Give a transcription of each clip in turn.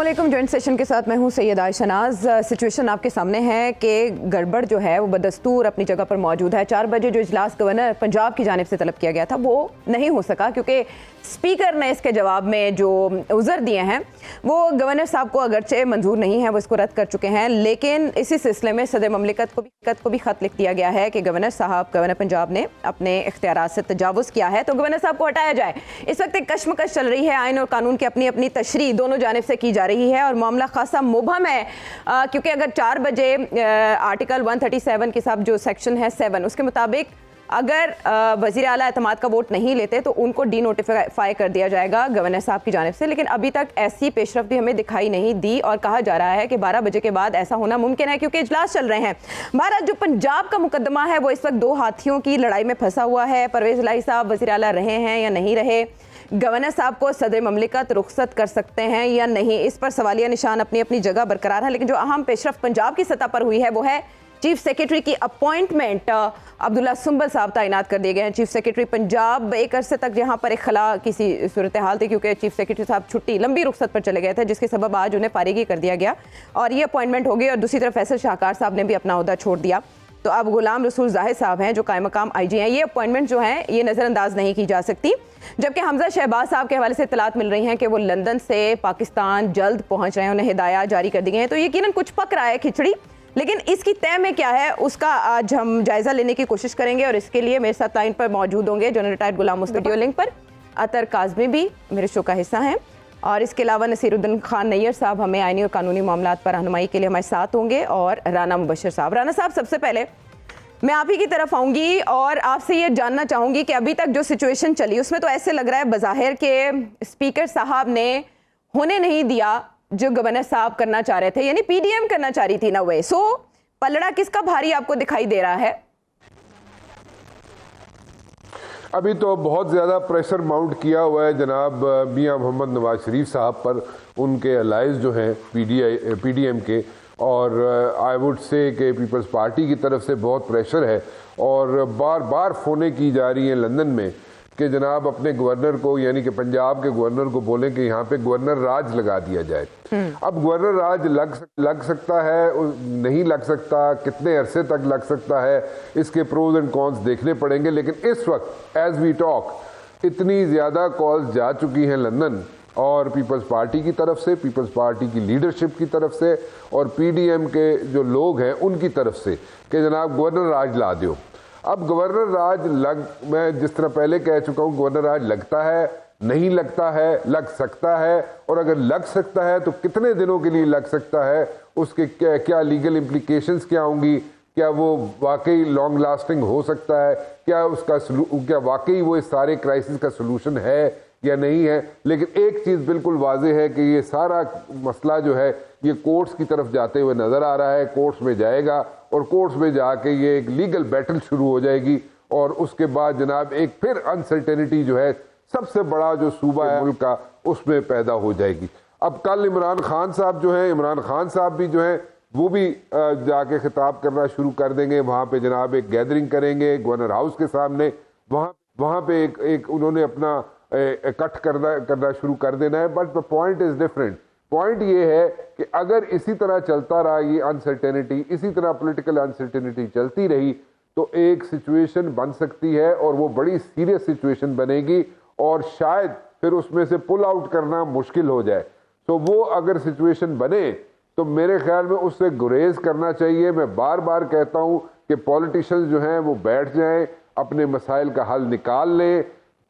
अस्सलामुअलैकुम। Joint session के साथ मैं हूं सैयद आयशा नाज। सिचुएशन आपके सामने है कि गड़बड़ जो है वो बदस्तूर अपनी जगह पर मौजूद है। 4 बजे जो इजलास गवर्नर पंजाब की जानिब से तलब किया गया था वो नहीं हो सका क्योंकि स्पीकर ने इसके जवाब में जो उज़र दिए हैं वो गवर्नर साहब को अगरचे मंजूर नहीं है, वो इसको रद्द कर चुके हैं। लेकिन इसी सिलसिले में सदर ममलिकत को भी ख़त लिख दिया गया है कि गवर्नर पंजाब ने अपने इख्तियारात से तजावुज़ किया है तो गवर्नर साहब को हटाया जाए। इस वक्त एक कशमकश चल रही है, आइन और कानून की अपनी अपनी तशरीह दोनों जानिब से की जा रही है और मामला खासा मुबहम है क्योंकि अगर 4 बजे आर्टिकल 137 के साथ जो सेक्शन है 7 उसके मुताबिक अगर वज़ीर आला एतमाद का वोट नहीं लेते तो उनको डी नोटिफाई कर दिया जाएगा गवर्नर साहब की जानिब से। लेकिन अभी तक ऐसी पेशरफ भी हमें दिखाई नहीं दी और कहा जा रहा है कि 12 बजे के बाद ऐसा होना मुमकिन है क्योंकि इजलास चल रहे हैं। भारत जो पंजाब का मुकदमा है वो इस वक्त 2 हाथियों की लड़ाई में फंसा हुआ है। परवेज़ इलाही साहब वज़ीर आला रहे हैं या नहीं रहे, गवर्नर साहब को सदर ममलिकत रुखसत कर सकते हैं या नहीं, इस पर सवालिया निशान अपनी अपनी जगह बरकरार है। लेकिन जो अहम पेशरफ पंजाब की सतह पर हुई है वो है चीफ सेक्रेटरी की अपॉइंटमेंट। अब्दुल्ला सुंबल साहब तैनात कर दिए गए हैं चीफ सेक्रेटरी पंजाब। एक अरसे तक जहां पर एक खला किसी सूरत हाल थी क्योंकि चीफ सेक्रेटरी साहब छुट्टी लंबी रुखसत पर चले गए थे जिसके सबब आज उन्हें फारिगी कर दिया गया और ये अपॉइंटमेंट हो गई। और दूसरी तरफ फैसल शाहकार साहब ने भी अपना ओहदा छोड़ दिया। तो अब गुलाम रसूल जाहिद साहब हैं जो कायम मकाम IG हैं। ये अपॉइंटमेंट जो है ये नज़रअंदाज नहीं की जा सकती। जबकि हमजा शहबाज साहब के हवाले से इत्तलात मिल रही हैं कि वो लंदन से पाकिस्तान जल्द पहुंच रहे हैं, उन्हें हिदायत जारी कर दी गई हैं। तो यकीनन कुछ पक रहा है खिचड़ी, लेकिन इसकी तय में क्या है उसका आज हम जायजा लेने की कोशिश करेंगे। और इसके लिए मेरे साथ लाइन पर मौजूद होंगे जनरल रिटायर्ड गुलाम वीडियो लिंक पर अतर काज़मी भी मेरे शो का हिस्सा हैं और इसके अलावा नसीरुद्दीन खान नैयर साहब हमें आईनी और कानूनी मामलात पर रहनुमाई के लिए हमारे साथ होंगे और राना मुबशर साहब। राना साहब, सबसे पहले मैं आप ही की तरफ आऊँगी और आपसे ये जानना चाहूँगी कि अभी तक जो सिचुएशन चली उसमें तो ऐसे लग रहा है बज़ाहिर के स्पीकर साहब ने होने नहीं दिया जो गवर्नर साहब करना चाह रहे थे, यानी PDM करना चाह रही थी ना वे। सो पलड़ा किसका भारी आपको दिखाई दे रहा है? अभी तो बहुत ज़्यादा प्रेशर माउंट किया हुआ है जनाब मियां मोहम्मद नवाज शरीफ साहब पर, उनके अलाइज जो हैं PDM के, और आई वुड से कि पीपल्स पार्टी की तरफ से बहुत प्रेशर है और बार बार फ़ोनें की जा रही हैं लंदन में कि जनाब अपने गवर्नर को यानी कि पंजाब के गवर्नर को बोलें कि यहाँ पे गवर्नर राज लगा दिया जाए। अब गवर्नर राज लग सकता है, नहीं लग सकता, कितने अरसे तक लग सकता है, इसके प्रोज एंड कॉन्स देखने पड़ेंगे। लेकिन इस वक्त एज वी टॉक इतनी ज़्यादा कॉल्स जा चुकी हैं लंदन और पीपल्स पार्टी की तरफ से, पीपल्स पार्टी की लीडरशिप की तरफ से और PDM के जो लोग हैं उनकी तरफ से कि जनाब गवर्नर राज ला दो। अब गवर्नर राज मैं जिस तरह पहले कह चुका हूँ, गवर्नर राज लगता है, नहीं लगता है, लग सकता है, और अगर लग सकता है तो कितने दिनों के लिए लग सकता है, उसके क्या लीगल इम्प्लीकेशंस क्या होंगी, क्या वो वाकई लॉन्ग लास्टिंग हो सकता है, क्या वाकई वो इस सारे क्राइसिस का सलूशन है या नहीं है। लेकिन एक चीज़ बिल्कुल वाज़ेह है कि ये सारा मसला जो है ये कोर्ट्स की तरफ जाते हुए नज़र आ रहा है, कोर्ट्स में जाएगा और कोर्ट्स में जाके ये एक लीगल बैटल शुरू हो जाएगी और उसके बाद जनाब एक फिर अनसर्टेनिटी जो है सबसे बड़ा जो सूबा है मुल्क का उसमें पैदा हो जाएगी। अब कल इमरान खान साहब जो है, इमरान खान साहब भी जो है वो भी जाके खिताब करना शुरू कर देंगे, वहाँ पे जनाब एक गैदरिंग करेंगे गवर्नर हाउस के सामने, वहाँ पे एक उन्होंने अपना कट करना शुरू कर देना है। But the point is different. Point ये है कि अगर इसी तरह चलता रहा ये अनसर्टेनिटी, इसी तरह पॉलिटिकल अनसर्टेनिटी चलती रही तो एक सिचुएशन बन सकती है और वो बड़ी सीरियस सिचुएशन बनेगी और शायद फिर उसमें से पुल आउट करना मुश्किल हो जाए। तो वो अगर सिचुएशन बने तो मेरे ख्याल में उससे गुरेज करना चाहिए। मैं बार बार कहता हूँ कि पॉलिटिशियंस जो हैं वो बैठ जाएं, अपने मसाइल का हल निकाल लें,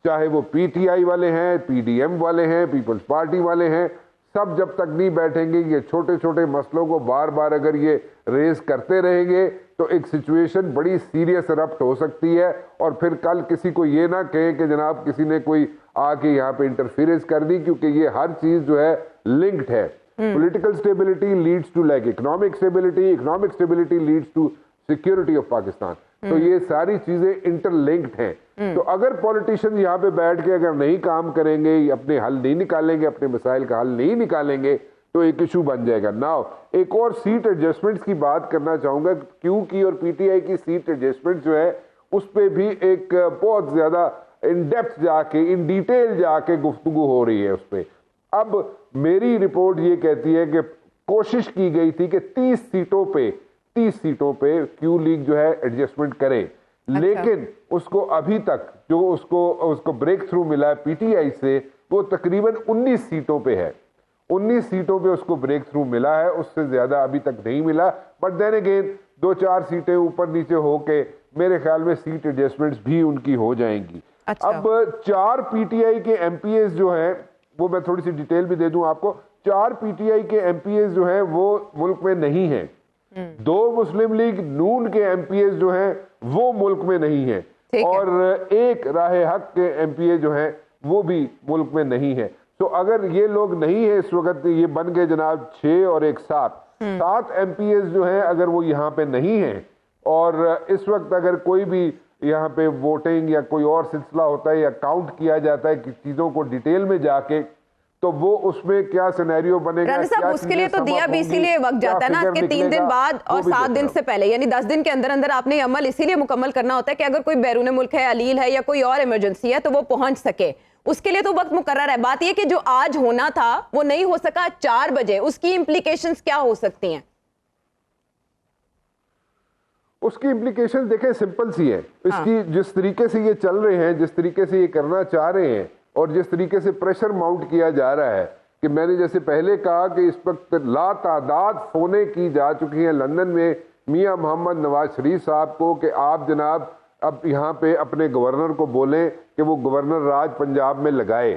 चाहे वो PTI वाले हैं, PDM वाले हैं, पीपल्स पार्टी वाले हैं, सब जब तक नहीं बैठेंगे ये छोटे छोटे मसलों को बार बार अगर ये रेज करते रहेंगे तो एक सिचुएशन बड़ी सीरियस रप्ट हो सकती है और फिर कल किसी को ये ना कहे कि जनाब किसी ने कोई आके यहाँ पे इंटरफेरेंस कर दी, क्योंकि ये हर चीज जो है लिंक्ड है। Political stability leads to like economic stability leads to security of Pakistan. तो ये सारी चीजें इंटरलिंक्ड हैं। तो अगर पॉलिटिशियन यहाँ पे बैठ के अगर नहीं काम करेंगे, अपने हल नहीं निकालेंगे, अपने मसाइल का हल नहीं निकालेंगे तो एक इशू बन जाएगा। नाउ एक और सीट एडजस्टमेंट्स की बात करना चाहूंगा। क्यू की और PTI की सीट एडजस्टमेंट जो है उस पर भी एक बहुत ज्यादा इन डेप्थ जाके, इन डिटेल जाके गुफ्तगू हो रही है उस पर। अब मेरी रिपोर्ट ये कहती है कि कोशिश की गई थी कि 30 सीटों पे क्यू लीग जो है एडजस्टमेंट करे। लेकिन उसको अभी तक जो उसको ब्रेक थ्रू मिला है पीटीआई से, वो तकरीबन 19 सीटों पे है। 19 सीटों पे उसको ब्रेक थ्रू मिला है, उससे ज्यादा अभी तक नहीं मिला। बट देन अगेन 2-4 सीटें ऊपर नीचे होके मेरे ख्याल में सीट एडजस्टमेंट्स भी उनकी हो जाएंगी। अच्छा। अब 4 पीटीआई के एमपीएस जो हैं, वो मैं थोड़ी सी डिटेल भी दे दूं आपको। 4 पीटीआई के एमपीएस जो हैं वो मुल्क में नहीं हैं। 2 मुस्लिम लीग नून के एमपीएस जो हैं वो मुल्क में नहीं है, और 1 राहे हक के एमपीए जो हैं वो भी मुल्क में नहीं है। तो अगर ये लोग नहीं है इस वक्त, ये बन गए जनाब 6 और 1 7 एमपीएस जो हैं, अगर वो यहाँ पे नहीं है और इस वक्त अगर कोई भी यहाँ पे वोटिंग या कोई और सिलसिला होता है या काउंट किया जाता है कि चीजों को डिटेल में जाके, तो वो उसमें क्या सिनेरियो बनेगा, राना साहब उसके लिए तो दिया भी इसीलिए वक्त जाता है ना कि 3 दिन बाद और 7 दिन से पहले, यानी 10 दिन के अंदर अंदर आपने अमल इसीलिए मुकम्मल करना होता है कि अगर कोई बैरून मुल्क है, अलील है या कोई और इमरजेंसी है तो वो पहुंच सके। उसके लिए तो वक्त मुकर्रर है। बात यह कि जो आज होना था वो नहीं हो सका 4 बजे, उसकी इंप्लीकेशंस क्या हो सकती हैं? उसकी इंप्लीकेशन देखें सिंपल सी है। इसकी जिस तरीके से ये चल रहे हैं, जिस तरीके से ये करना चाह रहे हैं और जिस तरीके से प्रेशर माउंट किया जा रहा है, कि मैंने जैसे पहले कहा कि इस वक्त लातादाद फोने की जा चुकी हैं लंदन में मियां मोहम्मद नवाज शरीफ साहब को कि आप जनाब अब यहाँ पे अपने गवर्नर को बोलें कि वो गवर्नर राज पंजाब में लगाए।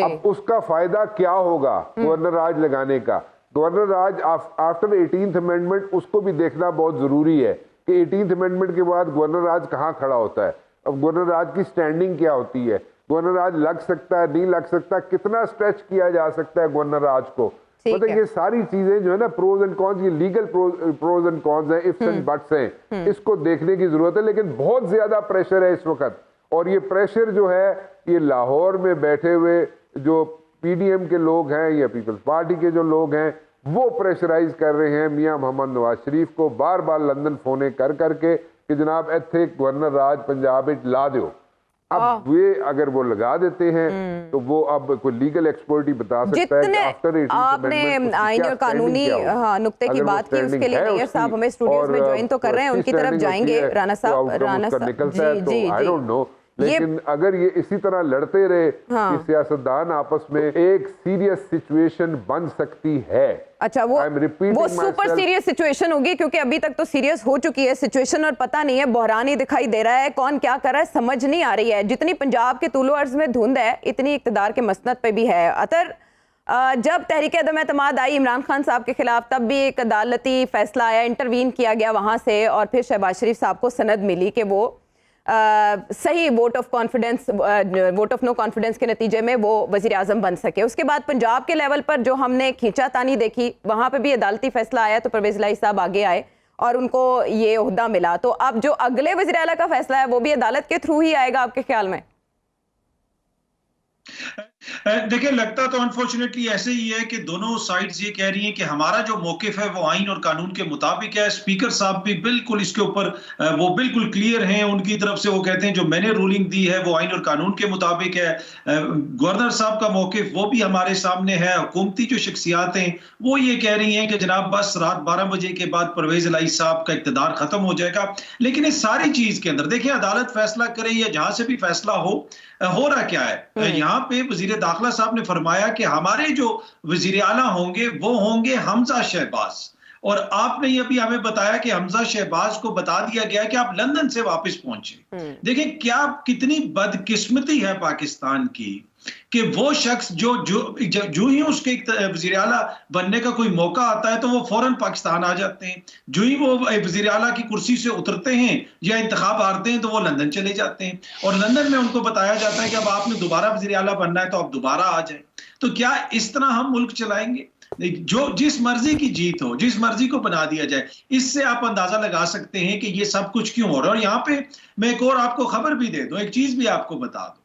अब उसका फायदा क्या होगा गवर्नर राज लगाने का? गवर्नर राज आफ्टर 18th अमेंडमेंट उसको भी देखना बहुत जरूरी है कि 18th अमेंडमेंट के बाद गवर्नर राज कहाँ खड़ा होता है। अब गवर्नर राज की स्टैंडिंग क्या होती है, गवर्नर राज लग सकता है, नहीं लग सकता, कितना स्ट्रेच किया जा सकता है गवर्नर राज को। मतलब ये सारी चीजें जो है ना, प्रोज एंड कॉन्स, ये लीगल प्रोज एंड कॉन्स हैं, इफ्स एंड बट्स हैं, इसको देखने की जरूरत है। लेकिन बहुत ज्यादा प्रेशर है इस वक्त, और ये प्रेशर जो है ये लाहौर में बैठे हुए जो पीडीएम के लोग हैं या पीपल्स पार्टी के जो लोग हैं वो प्रेशराइज कर रहे हैं मियां मोहम्मद नवाज शरीफ को, बार बार लंदन फोने कर करके कि जनाब इत्थे गवर्नर राज पंजाब ला दो। अब वे अगर वो लगा देते हैं तो वो अब कोई लीगल एक्सपर्ट ही बता सकता है कि आफ्टर आपने आईनी और कानूनी नुक्ते की बात की, उसके लिए नैयर साहब हमें स्टूडियोज में ज्वाइन तो कर रहे हैं, उनकी तरफ जाएंगे राना साहब। जी, आई डोंट नो, लेकिन अगर ये इसी तरह लड़ते रहे कि सियासतदान आपस में, एक सीरियस सिचुएशन बन सकती है। अच्छा, वो सुपर सीरियस सिचुएशन होगी, क्योंकि अभी तक तो सीरियस हो चुकी है सिचुएशन और पता नहीं है, बहरान ही दिखाई दे रहा है, कौन क्या कर रहा है समझ नहीं आ रही है। जितनी पंजाब के तूलो अर्ज में धुंध है इतनी इक्तदार के मसनद पे भी है। अतर जब तहरीक अदम एतमाद आई इमरान खान साहब के खिलाफ, तब भी एक अदालती फैसला आया, इंटरवीन किया गया वहां से, और फिर शहबाज शरीफ साहब को सनद मिली कि वो सही वोट ऑफ नो कॉन्फिडेंस के नतीजे में वो वजीर आजम बन सके। उसके बाद पंजाब के लेवल पर जो हमने खींचातानी देखी, वहां पे भी अदालती फैसला आया तो परवेज इलाही साहब आगे आए और उनको ये ओहदा मिला। तो अब जो अगले वजीर आला का फैसला है वो भी अदालत के थ्रू ही आएगा आपके ख्याल में? देखिए, लगता तो अनफॉर्चुनेटली ऐसे ही है कि दोनों साइड्स ये कह रही हैं कि हमारा जो मौकिफ है वो आइन और कानून के मुताबिक है। स्पीकर साहब भी बिल्कुल इसके ऊपर वो बिल्कुल क्लियर हैं, उनकी तरफ से वो कहते हैं जो मैंने रूलिंग दी है वो आइन और कानून के मुताबिक है। गवर्नर साहब का मौकिफ वो भी हमारे सामने है। हुकूमती जो शख्सियात हैं वो ये कह रही हैं कि जनाब बस रात 12 बजे के बाद परवेज इलाही साहब का इक़्तिदार खत्म हो जाएगा। लेकिन इस सारी चीज के अंदर देखिए, अदालत फैसला करे या जहां से भी फैसला हो रहा क्या है, यहाँ पे वजीर दाखिला साहब ने फरमाया कि हमारे जो वजीर आला होंगे वो होंगे हमजा शहबाज, और आपने ये अभी हमें बताया कि हमजा शहबाज को बता दिया गया कि आप लंदन से वापस पहुंचे। देखिए क्या कितनी बदकिस्मती है पाकिस्तान की कि वो शख्स जो ही उसके वजीर आला बनने का कोई मौका आता है तो वो फौरन पाकिस्तान आ जाते हैं। जो ही वो वजीर आला की कुर्सी से उतरते हैं या इंतखाब हारते हैं तो वो लंदन चले जाते हैं, और लंदन में उनको बताया जाता है कि अब आपने दोबारा वजीर आला बनना है तो आप दोबारा आ जाए। तो क्या इस तरह हम मुल्क चलाएंगे? जो जिस मर्जी की जीत हो, जिस मर्जी को बना दिया जाए, इससे आप अंदाजा लगा सकते हैं कि ये सब कुछ क्यों हो रहा है। और यहाँ पे मैं एक और आपको खबर भी दे दूं, एक चीज भी आपको बता दूं,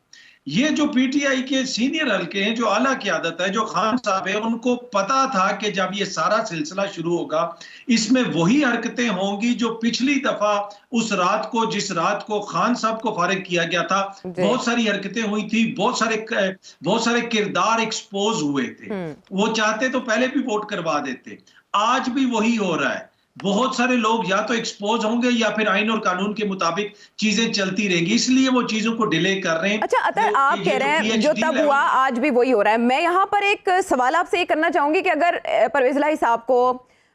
ये जो पीटीआई के सीनियर हल्के हैं, जो आला क़यादत है, जो खान साहब है, उनको पता था कि जब ये सारा सिलसिला शुरू होगा इसमें वही हरकतें होंगी जो पिछली दफा उस रात को, जिस रात को खान साहब को फारिग किया गया था, बहुत सारी हरकतें हुई थी, बहुत सारे किरदार एक्सपोज हुए थे। वो चाहते तो पहले भी वोट करवा देते। आज भी वही हो रहा है। बहुत सारे लोग या तो एक्सपोज होंगे या फिर आइन और कानून के मुताबिक चीजें चलती रहेंगी, इसलिए वो चीजों को डिले कर रहे हैं। अच्छा अतर, आप कह रहे हैं जो तब हुआ आज भी वही हो रहा है। मैं यहाँ पर एक सवाल आपसे ये करना चाहूंगी कि अगर परवेज इलाही साहब को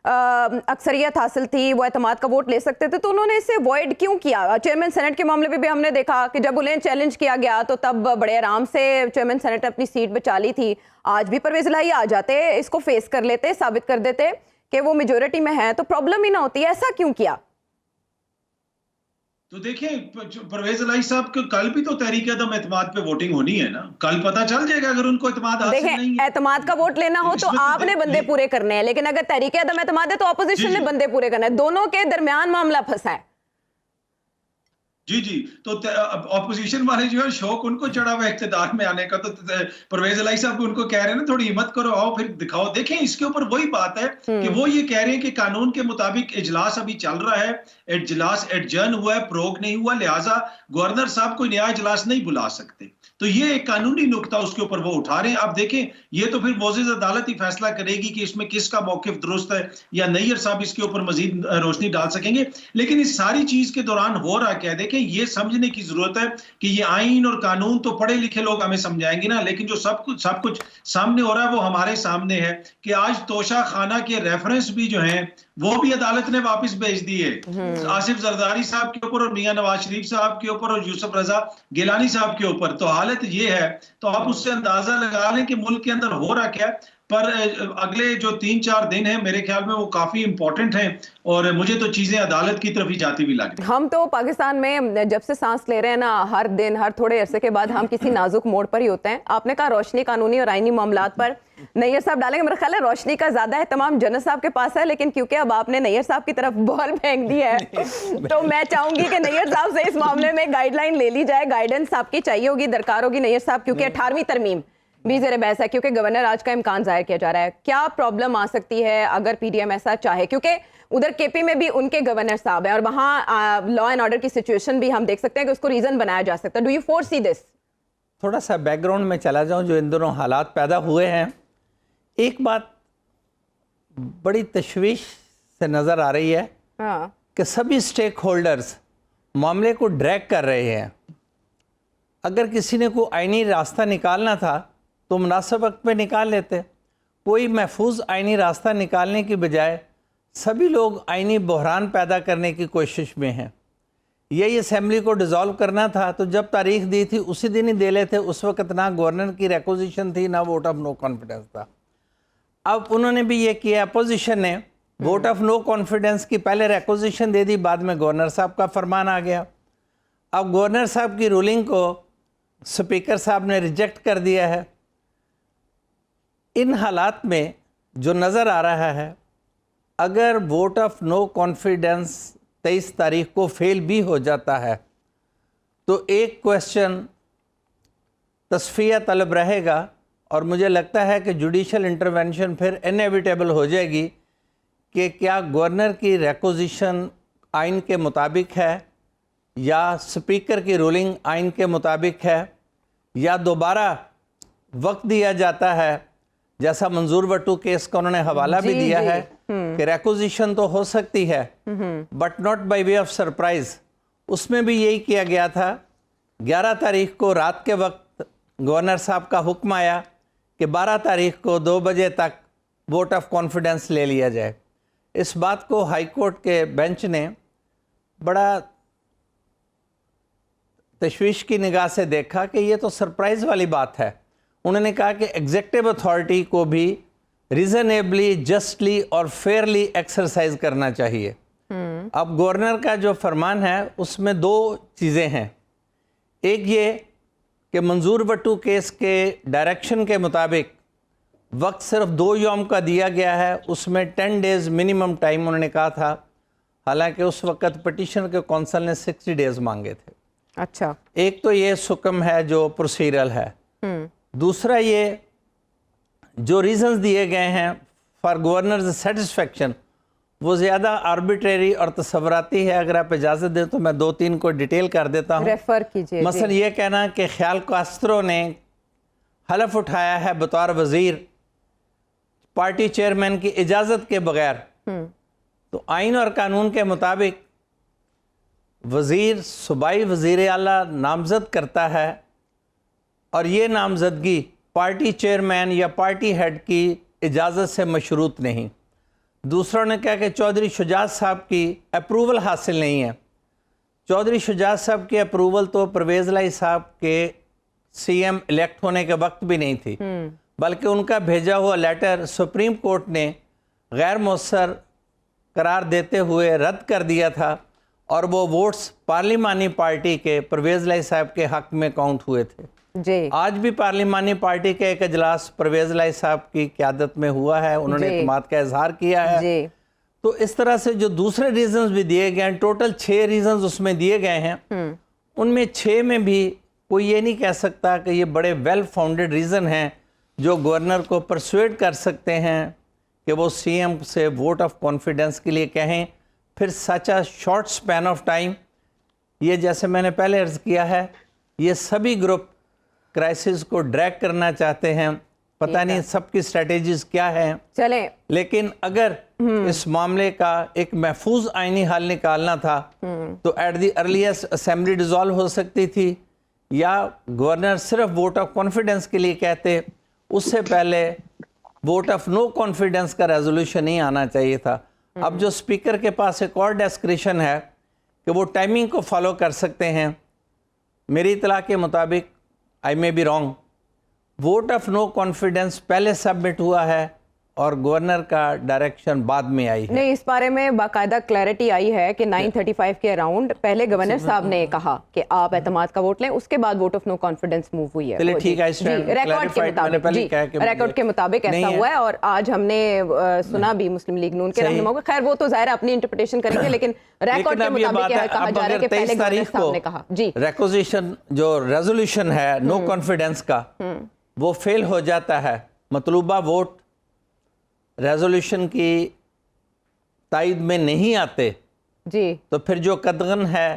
अक्सरियत हासिल थी, वो एतमाद का वोट ले सकते थे, तो उन्होंने इसे अवॉइड क्यों किया? चेयरमैन सेनेट के मामले में भी हमने देखा कि जब उन्हें चैलेंज किया गया तो तब बड़े आराम से चेयरमैन सेनेट अपनी सीट बचा ली थी। आज भी परवेज इलाही आ जाते, इसको फेस कर लेते, साबित कर देते कि वो मेजोरिटी में है, तो प्रॉब्लम ही ना होती। ऐसा क्यों किया? तो देखिए, परवेज इलाही साहब को कल भी तो तहरीक अदम एतमाद पे वोटिंग होनी है ना। कल पता चल जाएगा अगर उनको एतमाद हासिल नहीं है। एतमाद का वोट लेना हो तो आपने बंदे पूरे करने हैं, लेकिन अगर तहरीक अदम एतमाद है तो ऑपोजिशन ने बंदे पूरे करने हैं। दोनों के दरमियान मामला फंसा है। जी, तो ऑपोजिशन वाले जो है शौक उनको चढ़ा हुआ इख्तिदार में आने का, तो परवेज इलाही साहब को उनको कह रहे हैं ना, थोड़ी हिम्मत करो, आओ फिर दिखाओ। देखें, इसके ऊपर वही बात है कि वो ये कह रहे हैं कि कानून के मुताबिक इजलास अभी चल रहा है, इजलास एडजर्न हुआ है, प्रोग नहीं हुआ, लिहाजा गवर्नर साहब कोई नया इजलास नहीं बुला सकते। तो ये एक कानूनी नुकता उसके ऊपर वो उठा रहे हैं। अब देखें, ये तो फिर मोअज़्ज़िज़ अदालत ही फैसला करेगी कि इसमें किसका मौक़िफ़ दुरुस्त है, या नैयर साहब इसके ऊपर मजीद रोशनी डाल सकेंगे। लेकिन इस सारी चीज के दौरान हो रहा क्या है, देखें, ये समझने की जरूरत है कि ये आइन और कानून तो पढ़े लिखे लोग हमें समझाएंगे ना, लेकिन जो सब कुछ सामने हो रहा है वो हमारे सामने है कि आज तोशा खाना के रेफरेंस भी जो हैं वो भी अदालत ने वापस भेज दिए, आसिफ जरदारी साहब के ऊपर और मियां नवाज शरीफ साहब के ऊपर और यूसुफ रजा गिलानी साहब के ऊपर। तो हालत ये है, तो आप उससे अंदाजा लगा लें कि मुल्क के अंदर हो रहा क्या है। पर अगले जो 3-4 दिन हैं मेरे ख्याल में वो काफी इंपॉर्टेंट हैं, और मुझे तो चीजें अदालत की तरफ ही जाती हुई लग रही। हम तो पाकिस्तान में जब से सांस ले रहे हैं ना, हर दिन, हर थोड़े अरसे के बाद हम किसी नाजुक मोड़ पर ही होते हैं। आपने कहा रोशनी कानूनी और आईनी मामलात पर नैयर साहब डालेंगे। मेरा ख्याल है रोशनी का ज्यादा एहतमाम जनरल साहब के पास है, लेकिन क्योंकि अब आपने नैयर साहब की तरफ बॉल फेंक दी है तो मैं चाहूंगी कि नैयर साहब से इस मामले में गाइडलाइन ले ली जाए। गाइडेंस आपकी चाहिए होगी, दरकार होगी नैयर साहब, क्योंकि 18वीं तरमीम भी ज़ेर बहस है, क्योंकि गवर्नर आज का इम्कान जाहिर किया जा रहा है। क्या प्रॉब्लम आ सकती है अगर पीडीएम ऐसा चाहे, क्योंकि उधर केपी में भी उनके गवर्नर साहब है और वहाँ लॉ एंड ऑर्डर की सिचुएशन भी हम देख सकते हैं कि उसको रीजन बनाया जा सकता है। Do you foresee this? थोड़ा सा बैकग्राउंड में चला जाऊं जो इन दोनों हालात पैदा हुए हैं। एक बात बड़ी तशवीश से नज़र आ रही है कि सभी स्टेक होल्डर्स मामले को ड्रैग कर रहे हैं। अगर किसी ने कोई आईनी रास्ता निकालना था तो मुनासिब वक्त पे निकाल लेते। कोई महफूज आईनी रास्ता निकालने की बजाय सभी लोग आईनी बहरान पैदा करने की कोशिश में हैं। यही असेंबली को डिज़ोल्व करना था तो जब तारीख दी थी उसी दिन ही दे लेते। उस वक्त ना गवर्नर की रिक्वेजिशन थी, ना वोट ऑफ नो कॉन्फिडेंस था। अब उन्होंने भी ये किया, अपोजिशन ने वोट ऑफ नो कॉन्फिडेंस की पहले रिक्वेजिशन दे दी, बाद में गवर्नर साहब का फरमान आ गया। अब गवर्नर साहब की रूलिंग को स्पीकर साहब ने रिजेक्ट कर दिया है। इन हालात में जो नज़र आ रहा है, अगर वोट ऑफ नो कॉन्फिडेंस 23 तारीख को फेल भी हो जाता है तो एक क्वेश्चन तस्फिया तलब रहेगा, और मुझे लगता है कि जुडिशल इंटरवेंशन फिर इनएविटेबल हो जाएगी कि क्या गवर्नर की रिक्वेजिशन आइन के मुताबिक है या स्पीकर की रूलिंग आइन के मुताबिक है, या दोबारा वक्त दिया जाता है जैसा मंजूर वट्टू केस का उन्होंने हवाला भी दिया है कि रिक्वेजिशन तो हो सकती है but not by way of surprise. उसमें भी यही किया गया था। 11 तारीख को रात के वक्त गवर्नर साहब का हुक्म आया कि 12 तारीख को 2 बजे तक वोट ऑफ कॉन्फिडेंस ले लिया जाए। इस बात को हाई कोर्ट के बेंच ने बड़ा तशवीश की निगाह से देखा कि ये तो सरप्राइज़ वाली बात है। उन्होंने कहा कि एग्जीक्यूटिव अथॉरिटी को भी रीज़नेबली, जस्टली और फेयरली एक्सरसाइज करना चाहिए। अब गवर्नर का जो फरमान है उसमें 2 चीज़ें हैं। एक ये कि मंजूर वट्टू केस के डायरेक्शन के मुताबिक वक्त सिर्फ 2 यौम का दिया गया है, उसमें 10 डेज़ मिनिमम टाइम उन्होंने कहा था, हालांकि उस वक्त पटिशन के कौंसल ने 60 डेज़ मांगे थे। अच्छा। एक तो ये सुकम है जो प्रोसीजरल है, दूसरा ये जो रीजंस दिए गए हैं फॉर गवर्नर्स सेटिस्फेक्शन वो ज़्यादा आर्बिट्रेरी और तस्वराती है। अगर आप इजाज़त दें तो मैं 2-3 को डिटेल कर देता हूँ। रेफर कीजिए। मसलन ये कहना कि ख्याल कास्त्रो ने हलफ उठाया है बतौर वज़ीर पार्टी चेयरमैन की इजाज़त के बगैर, तो आइन और कानून के मुताबिक वज़ीर सूबाई वज़ीर आला नामज़द करता है और ये नामज़दगी पार्टी चेयरमैन या पार्टी हेड की इजाज़त से मशरूत नहीं। दूसरों ने कहा कि चौधरी शुजात साहब की अप्रूवल हासिल नहीं है। चौधरी शुजात साहब की अप्रूवल तो परवेज़ लाई साहब के सीएम इलेक्ट होने के वक्त भी नहीं थी, बल्कि उनका भेजा हुआ लेटर सुप्रीम कोर्ट ने गैर मौसर करार देते हुए रद्द कर दिया था और वो वोट्स पार्लिमानी पार्टी के परवेज़ लाई साहब के हक में काउंट हुए थे। जी। आज भी पार्लिमानी पार्टी का एक इजलास परवेज़ लाई साहब की क़यादत में हुआ है, उन्होंने इत्मीनान का इजहार किया है। जी। तो इस तरह से जो दूसरे रीजंस भी दिए गए हैं, टोटल 6 रीजंस उसमें दिए गए हैं, उनमें 6 में भी कोई ये नहीं कह सकता कि ये बड़े वेल फाउंडेड रीज़न हैं जो गवर्नर को परसुएड कर सकते हैं कि वो सीएम से वोट ऑफ कॉन्फिडेंस के लिए कहें। फिर such a short span of time, ये जैसे मैंने पहले अर्ज़ किया है, ये सभी ग्रुप क्राइसिस को ड्रैग करना चाहते हैं। पता नहीं सबकी स्ट्रेटेजीज क्या है। चलें, लेकिन अगर इस मामले का एक महफूज आईनी हल निकालना था तो at the earliest assembly dissolve हो सकती थी या गवर्नर सिर्फ वोट ऑफ कॉन्फिडेंस के लिए कहते, उससे पहले वोट ऑफ नो कॉन्फिडेंस का रेजोल्यूशन नहीं आना चाहिए था। अब जो स्पीकर के पास एक और डिस्क्रिशन है कि वो टाइमिंग को फॉलो कर सकते हैं। मेरी इतला के मुताबिक, I may be wrong, vote of no confidence पहले सबमिट हुआ है और गवर्नर का डायरेक्शन बाद में आई है। नहीं, इस बारे में बाकायदा क्लैरिटी आई है कि 9:35 के अराउंड पहले गवर्नर साहब ने कहा कि आप एतमाद का वोट लें, उसके बाद vote of no confidence move हुई है। चलिए ठीक है, रिकॉर्ड के मुताबिक ऐसा हुआ है। और आज हमने सुना भी मुस्लिम लीग नून के रहनुमाओं को, खैर वो तो जाहिर अपनी इंटरप्रिटेशन करेंगे, लेकिन रिकॉर्ड के मुताबिक कहा जा रहा है कि पहले गवर्नर साहब ने कहा। जी, रिक्वेजिशन जो रेजोल्यूशन है नो कॉन्फिडेंस का वो फेल हो जाता है, मतलूबा वोट रेजोल्यूशन की तायद में नहीं आते जी, तो फिर जो कदगन है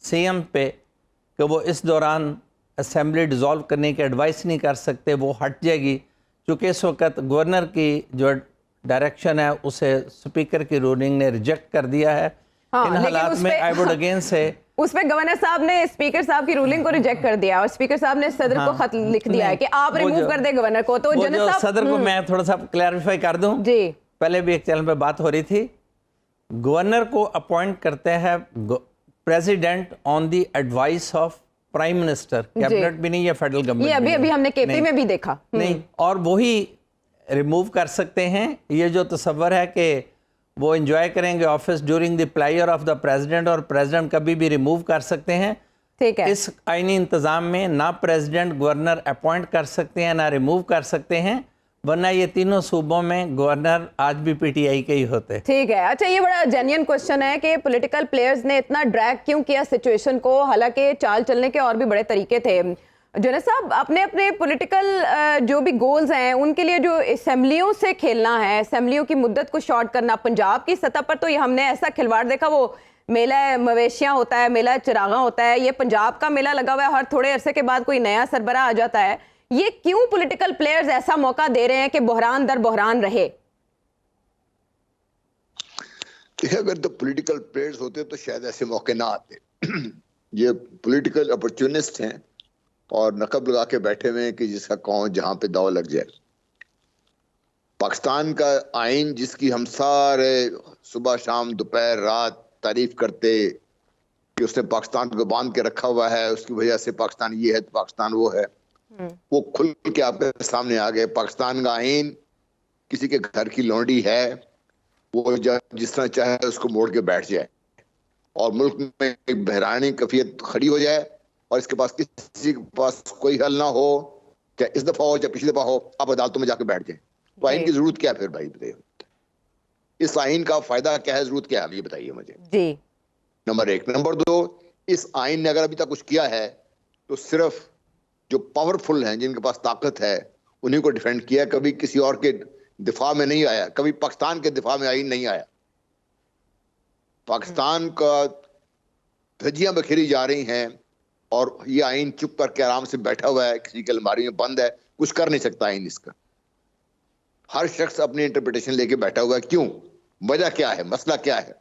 सीएम पे कि वो इस दौरान असेंबली डिसॉल्व करने की एडवाइस नहीं कर सकते, वो हट जाएगी। क्योंकि इस वक्त गवर्नर की जो डायरेक्शन है उसे स्पीकर की रूलिंग ने रिजेक्ट कर दिया है। इन हालात में आई वुड अगेन से उस पे गवर्नर साहब ने स्पीकर साहब की रूलिंग को रिजेक्ट कर दिया और स्पीकर साहब ने सदर को खत लिख दिया है कि आप रिमूव कर दे गवर्नर को। तो जनरल साहब, सदर को मैं थोड़ा सा क्लैरिफाई कर दूं जी, पहले भी एक चैनल पे बात हो रही थी, गवर्नर को अपॉइंट करते हैं president on the advice of prime minister, cabinet भी नहीं या फेडरल गवर्नमेंट। ये अभी हमने केपी में भी देखा नहीं, और वही रिमूव कर सकते हैं। ये जो तस्वर है कि वो एंजॉय करेंगे office during the player of the president और प्रेसिडेंट कभी भी रिमूव कर सकते हैं। ठीक है, इस आईनी इंतजाम में ना प्रेसिडेंट गवर्नर अपॉइंट कर सकते हैं ना रिमूव कर सकते हैं, वरना ये तीनों सूबों में गवर्नर आज भी पीटीआई के ही होते। ठीक है। अच्छा, ये बड़ा जेन्युइन क्वेश्चन है कि पॉलिटिकल प्लेयर्स ने इतना ड्रैग क्यों किया सिचुएशन को, हालांकि चाल चलने के और भी बड़े तरीके थे। जनरल साहब, अपने अपने पॉलिटिकल जो भी गोल्स हैं उनके लिए जो असेंबलियों से खेलना है, असेंबलियों की मुद्दत को शॉर्ट करना, पंजाब की सतह पर तो ये हमने ऐसा खिलवाड़ देखा, वो मेला मवेशियां होता है, मेला चिरागा होता है, ये पंजाब का मेला लगा हुआ है, हर थोड़े अरसे के बाद कोई नया सरबराह आ जाता है। ये क्यों पॉलिटिकल प्लेयर्स ऐसा मौका दे रहे हैं कि बहरान दर बहरान रहे? अगर तो पॉलिटिकल प्लेयर्स होते तो शायद ऐसे मौके ना आते। ये पॉलिटिकल अपॉर्चुनिस्ट हैं और नकब लगा के बैठे हुए हैं कि जिसका कौन जहां पे दाव लग जाए। पाकिस्तान का आइन जिसकी हम सारे सुबह शाम दोपहर रात तारीफ करते कि उसने पाकिस्तान को बांध के रखा हुआ है, उसकी वजह से पाकिस्तान ये है तो पाकिस्तान वो है, वो खुल के आपके सामने आ गए। पाकिस्तान का आइन किसी के घर की लौंडी है, वो जिस तरह चाहे उसको मोड़ के बैठ जाए और मुल्क में एक बहरानी कैफियत खड़ी हो जाए और इसके पास किसी के पास कोई हल ना हो, चाहे इस दफा हो चाहे पिछली दफा हो, आप अदालतों में जाके बैठ जाए। तो आइन की जरूरत क्या है फिर भाई, बताइए इस आइन का फायदा क्या है, जरूरत क्या है, ये बताइए मुझे। जी, नंबर 1। नंबर 2, इस आइन ने अगर अभी तक कुछ किया है तो सिर्फ जो पावरफुल हैं, जिनके पास ताकत है, उन्हीं को डिफेंड किया, कभी किसी और के दिफा में नहीं आया, कभी पाकिस्तान के दिफा में आइन नहीं आया। पाकिस्तान का धज्जियां बखेरी जा रही हैं और ये आइन चुप करके आराम से बैठा हुआ है, किसी की अलमारी में बंद है, कुछ कर नहीं सकता आइन इसका। हर शख्स अपनी इंटरप्रिटेशन लेके बैठा हुआ है। क्यों? वजह क्या है? मसला क्या है?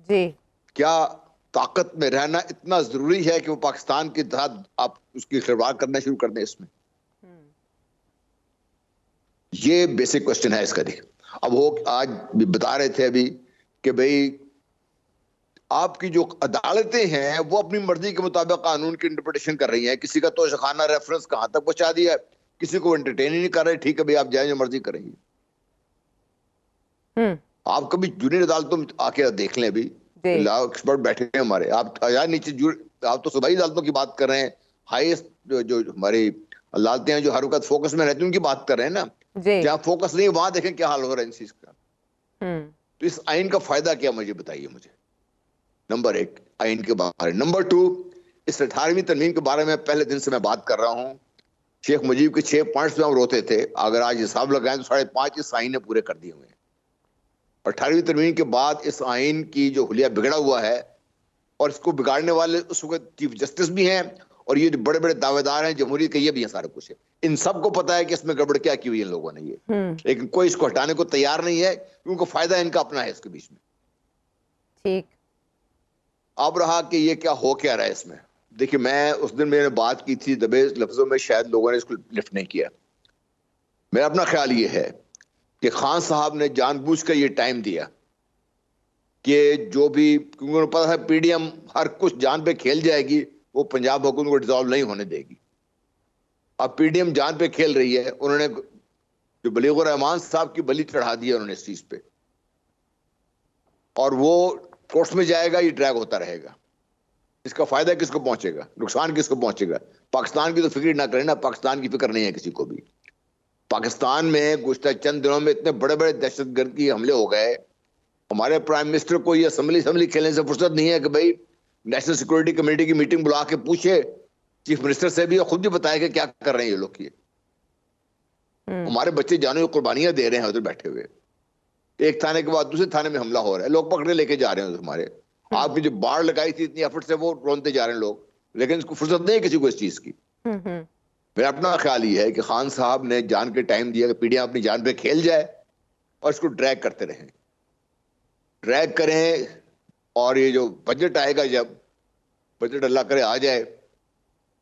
जी, क्या ताकत में रहना इतना जरूरी है कि वो पाकिस्तान के साथ आप उसकी खिलवाड़ करना शुरू कर दें इसमें? ये बेसिक क्वेश्चन है इसका। देखिए, अब वो आज भी बता रहे थे अभी कि भाई आपकी जो अदालतें हैं वो अपनी मर्जी के मुताबिक कानून की इंटरप्रिटेशन कर रही हैं। किसी का तोशाखाना रेफरेंस कहां तक पहुंचा दिया, किसी को एंटरटेन ही नहीं कर रहे। ठीक है भाई, आप जाए जो मर्जी करेंगे। आप कभी जूनियर अदालतों में आके देख लें, अभी लॉ एक्सपर्ट बैठे हैं हमारे, आप यार नीचे आप तो सूबाई अदालतों की बात कर रहे हैं, हाईएस्ट जो हमारी अदालतें हैं जो हर वक्त फोकस में रहती हैं उनकी बात कर रहे हैं ना। जहाँ फोकस नहीं वहां देखें क्या हाल हो रहा है इन चीज का। तो इस आइन का फायदा क्या, मुझे बताइए। मुझे नंबर 1 आइन के बारे, नंबर 2 इस 18वीं तरमीम के बारे में पहले दिन से मैं बात कर रहा हूँ। शेख मुजीब के 6 पॉइंट्स में हम रोते थे, अगर आज हिसाब लगाएं तो 5.5 इस आइन ने पूरे कर दिए हुए हैं। 18वीं तरमीम के बाद इस आइन की जो हुलिया बिगड़ा हुआ है, और इसको बिगाड़ने वाले उस वक्त चीफ जस्टिस भी हैं और ये जो बड़े बड़े दावेदार हैं जमहूरियत के, ये भी हैं, सारा कुछ है। इन सबको पता है कि इसमें गड़बड़ क्या की हुई है इन लोगों ने, ये लेकिन कोई इसको हटाने को तैयार नहीं है, क्योंकि फायदा इनका अपना है इसके बीच में। ठीक। अब रहा कि ये क्या हो क्या रहा है इसमें। देखिए, मैं उस दिन मैंने बात की थी दबे लफ्जों में, शायद लोगों ने इसको लिफ्ट नहीं किया। मेरा अपना ख्याल ये है कि खान साहब ने जानबूझकर ये टाइम दिया कि जो भी, क्योंकि उन्हें पता है पीडीएम हर कुछ जान पे खेल जाएगी, वो पंजाब हुकूमत को डिसॉल्व नहीं होने देगी। अब पीडीएम जान पे खेल रही है, उन्होंने जो बलीगुर रहमान साहब की बलि चढ़ा दी है उन्होंने इस चीज पे, और वो कोर्ट्स में जाएगा, ये ड्रैग होता रहेगा। इसका फायदा किसको पहुंचेगा, नुकसान किसको पहुंचेगा? पाकिस्तान की तो फिक्र ना करें ना, पाकिस्तान की फिक्र नहीं है किसी को भी। पाकिस्तान में गुज़श्ता चंद दिनों में इतने बड़े बड़े दहशतगर्द की हमले हो गए, हमारे प्राइम मिनिस्टर को ये असम्बली खेलने से फुर्सत नहीं है कि भाई नेशनल सिक्योरिटी कमेटी की मीटिंग बुला के पूछे चीफ मिनिस्टर से भी, और खुद भी बताया कि क्या कर रहे हैं ये लोग। ये हमारे बच्चे जाने की कुर्बानियां दे रहे हैं उधर बैठे हुए, एक थाने के बाद दूसरे थाने में हमला हो रहा है, लोग पकड़े लेके जा रहे हैं हमारे। आपने जो बाढ़ लगाई थी इतनी एफर्ट से, वो रोनते जा रहे हैं लोग, लेकिन इसको फुर्सत नहीं है किसी को इस चीज की। मेरा अपना ख्याल ये है कि खान साहब ने जान के टाइम दिया कि पीडीएम अपनी जान पे खेल जाए और इसको ड्रैग करते रहें, ड्रैग करें। और ये जो बजट आएगा, जब बजट अल्लाह करे आ जाए,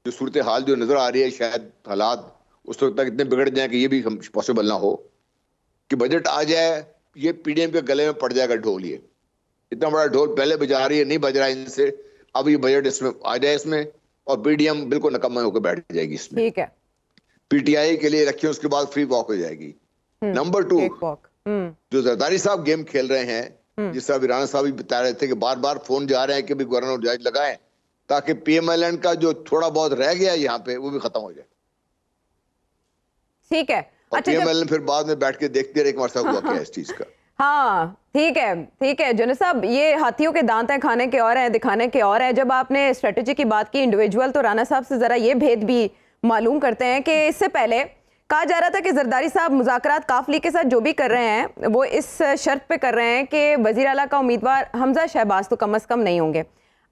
जो सूरत हाल जो नजर आ रही है, शायद हालात उस वक्त तक इतने बिगड़ जाए कि ये भी पॉसिबल ना हो कि बजट आ जाए, ये पीडीएम के गले में पड़ जाएगा ढोल। ये इतना बड़ा ढोल पहले बजा रही है, नहीं बज रहा है इनसे, अब ये बजट इसमें आ जाए इसमें, और पीडीएम बिल्कुल नकम्मा होकर बैठ जाएगी इसमें। ठीक है, पीटीआई के लिए रखिए, उसके बाद फ्री वॉक हो जाएगी। नंबर 2 जो जरदारी साहब गेम खेल रहे हैं, जिस तरह राणा साहब भी बता रहे थे कि बार बार फोन जा रहे हैं कि भी गवर्नर जज लगाएं, ताकि पीएमएलएन का जो थोड़ा बहुत रह गया यहाँ पे वो भी खत्म हो जाए। ठीक है। अच्छा, पीएमएलएन फिर बाद में बैठ के देखते रहे कि हमारे साथ हुआ क्या है इस चीज का। हाँ, ठीक है, ठीक है जुनेद साहब, ये हाथियों के दांत हैं, खाने के और हैं, दिखाने के और है। जब आपने स्ट्रेटेजी की बात की इंडिविजुअल, तो राणा साहब से जरा ये भेद भी मालूम करते हैं कि इससे पहले कहा जा रहा था कि जरदारी साहब मुज़ाकरात काफली के साथ जो भी कर रहे हैं वो इस शर्त पे कर रहे हैं कि वज़ीर आला का उम्मीदवार हमजा शहबाज तो कम से कम नहीं होंगे।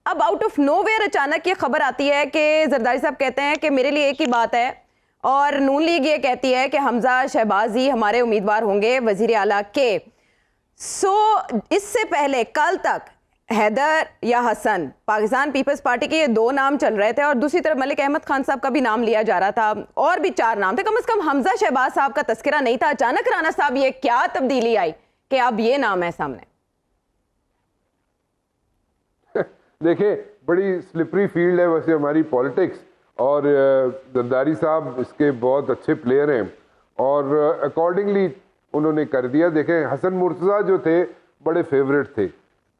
अब आउट ऑफ नोवेयर अचानक ये खबर आती है कि जरदारी साहब कहते हैं कि मेरे लिए एक ही बात है, और नून लीग ये कहती है कि हमजा शहबाज ही हमारे उम्मीदवार होंगे वज़ीर आला के। इससे पहले कल तक हैदर या हसन, पाकिस्तान पीपल्स पार्टी के ये 2 नाम चल रहे थे, और दूसरी तरफ मलिक अहमद खान साहब का भी नाम लिया जा रहा था, और भी 4 नाम थे। कम से कम हमजा शहबाज साहब का तस्करा नहीं था। अचानक राणा साहब ये क्या तब्दीली आई कि अब ये नाम है सामने? देखिए, बड़ी स्लिपरी फील्ड है वैसे हमारी पॉलिटिक्स, और जरदारी साहब इसके बहुत अच्छे प्लेयर हैं, और अकॉर्डिंगली उन्होंने कर दिया। देखें, हसन मुर्तज़ा जो थे बड़े फेवरेट थे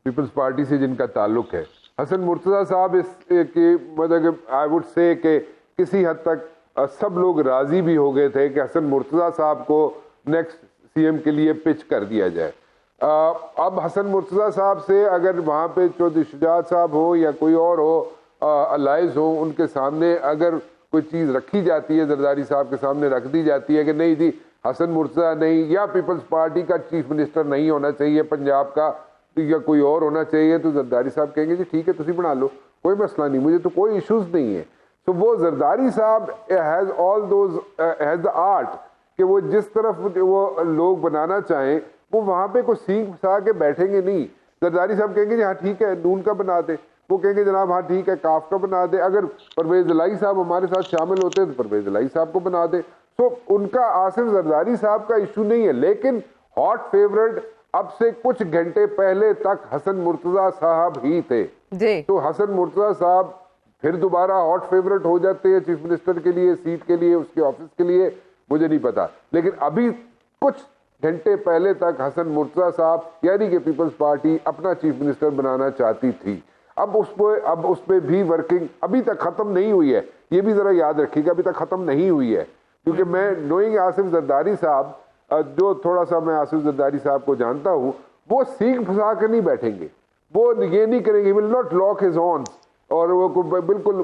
पीपल्स पार्टी से जिनका ताल्लुक है। हसन मुर्तज़ा साहब इसके मतलब आई वुड से कि किसी हद तक सब लोग राज़ी भी हो गए थे कि हसन मुर्तज़ा साहब को नेक्स्ट सीएम के लिए पिच कर दिया जाए। अब हसन मुर्तज़ा साहब से अगर वहाँ पे चौधरी शुजात साहब हो या कोई और हो, अलाइज हो, उनके सामने अगर कोई चीज़ रखी जाती है, जरदारी साहब के सामने रख दी जाती है कि नहीं जी हसन मुर्तज़ा नहीं या पीपल्स पार्टी का चीफ मिनिस्टर नहीं होना चाहिए पंजाब का या कोई और होना चाहिए, तो जरदारी साहब कहेंगे जी ठीक है तुसी बना लो, कोई मसला नहीं, मुझे तो कोई इश्यूज नहीं है। तो वो जरदारी साहब has all those has the art कि वो जिस तरफ वो लोग बनाना चाहें वो वहाँ पे कोई सींग फंसा के बैठेंगे नहीं। जरदारी साहब कहेंगे जी हाँ ठीक है नून का बना दे, वो कहेंगे जनाब हाँ ठीक है काफ का बना दे, अगर परवेज इलाही साहब हमारे साथ शामिल होते हैं तो परवेज इलाही साहब को बना दे। तो उनका आसिफ जरदारी साहब का इशू नहीं है, लेकिन हॉट फेवरेट अब से कुछ घंटे पहले तक हसन मुर्तज़ा साहब ही थे जी। तो हसन मुर्तज़ा साहब फिर दोबारा हॉट फेवरेट हो जाते हैं चीफ मिनिस्टर के लिए, सीट के लिए, उसके ऑफिस के लिए, मुझे नहीं पता, लेकिन अभी कुछ घंटे पहले तक हसन मुर्तज़ा साहब यानी कि पीपल्स पार्टी अपना चीफ मिनिस्टर बनाना चाहती थी। अब उस पे भी वर्किंग अभी तक खत्म नहीं हुई है, ये भी जरा याद रखिएगा, अभी तक खत्म नहीं हुई है, क्योंकि मैं नोइंग आसिफ जरदारी साहब, जो थोड़ा सा मैं आसिफ जरदारी साहब को जानता हूँ, वो सींग फंसा कर नहीं बैठेंगे, वो ये नहीं करेंगे, will not lock his on और वो बिल्कुल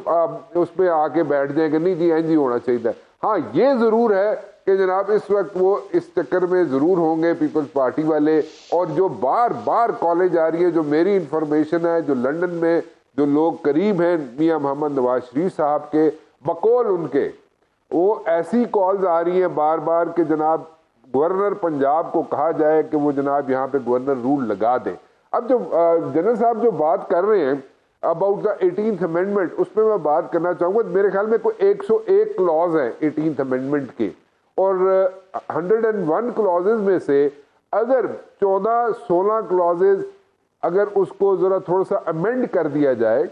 उस पर आके बैठ जाएंगे नहीं जी एनजी होना चाहिए। हाँ ये जरूर है कि जनाब इस वक्त वो इस चक्कर में जरूर होंगे पीपल्स पार्टी वाले, और जो बार बार कॉलेज आ रही है, जो मेरी इंफॉर्मेशन है, जो लंदन में जो लोग करीब हैं मियां मोहम्मद नवाज शरीफ साहब के, बकौल उनके वो ऐसी कॉल्स आ रही हैं बार बार कि जनाब गवर्नर पंजाब को कहा जाए कि वो जनाब यहाँ पे गवर्नर रूल लगा दे। अब जो जनरल साहब जो बात कर रहे हैं अबाउट द 18th अमेंडमेंट, उस पर मैं बात करना चाहूँगा। मेरे ख्याल में कोई 101 क्लॉज हैं 18th अमेंडमेंट के, और 101 क्लॉजेज में से अगर 14-16 क्लॉजेज अगर उसको ज़रा थोड़ा सा अमेंड कर दिया जाए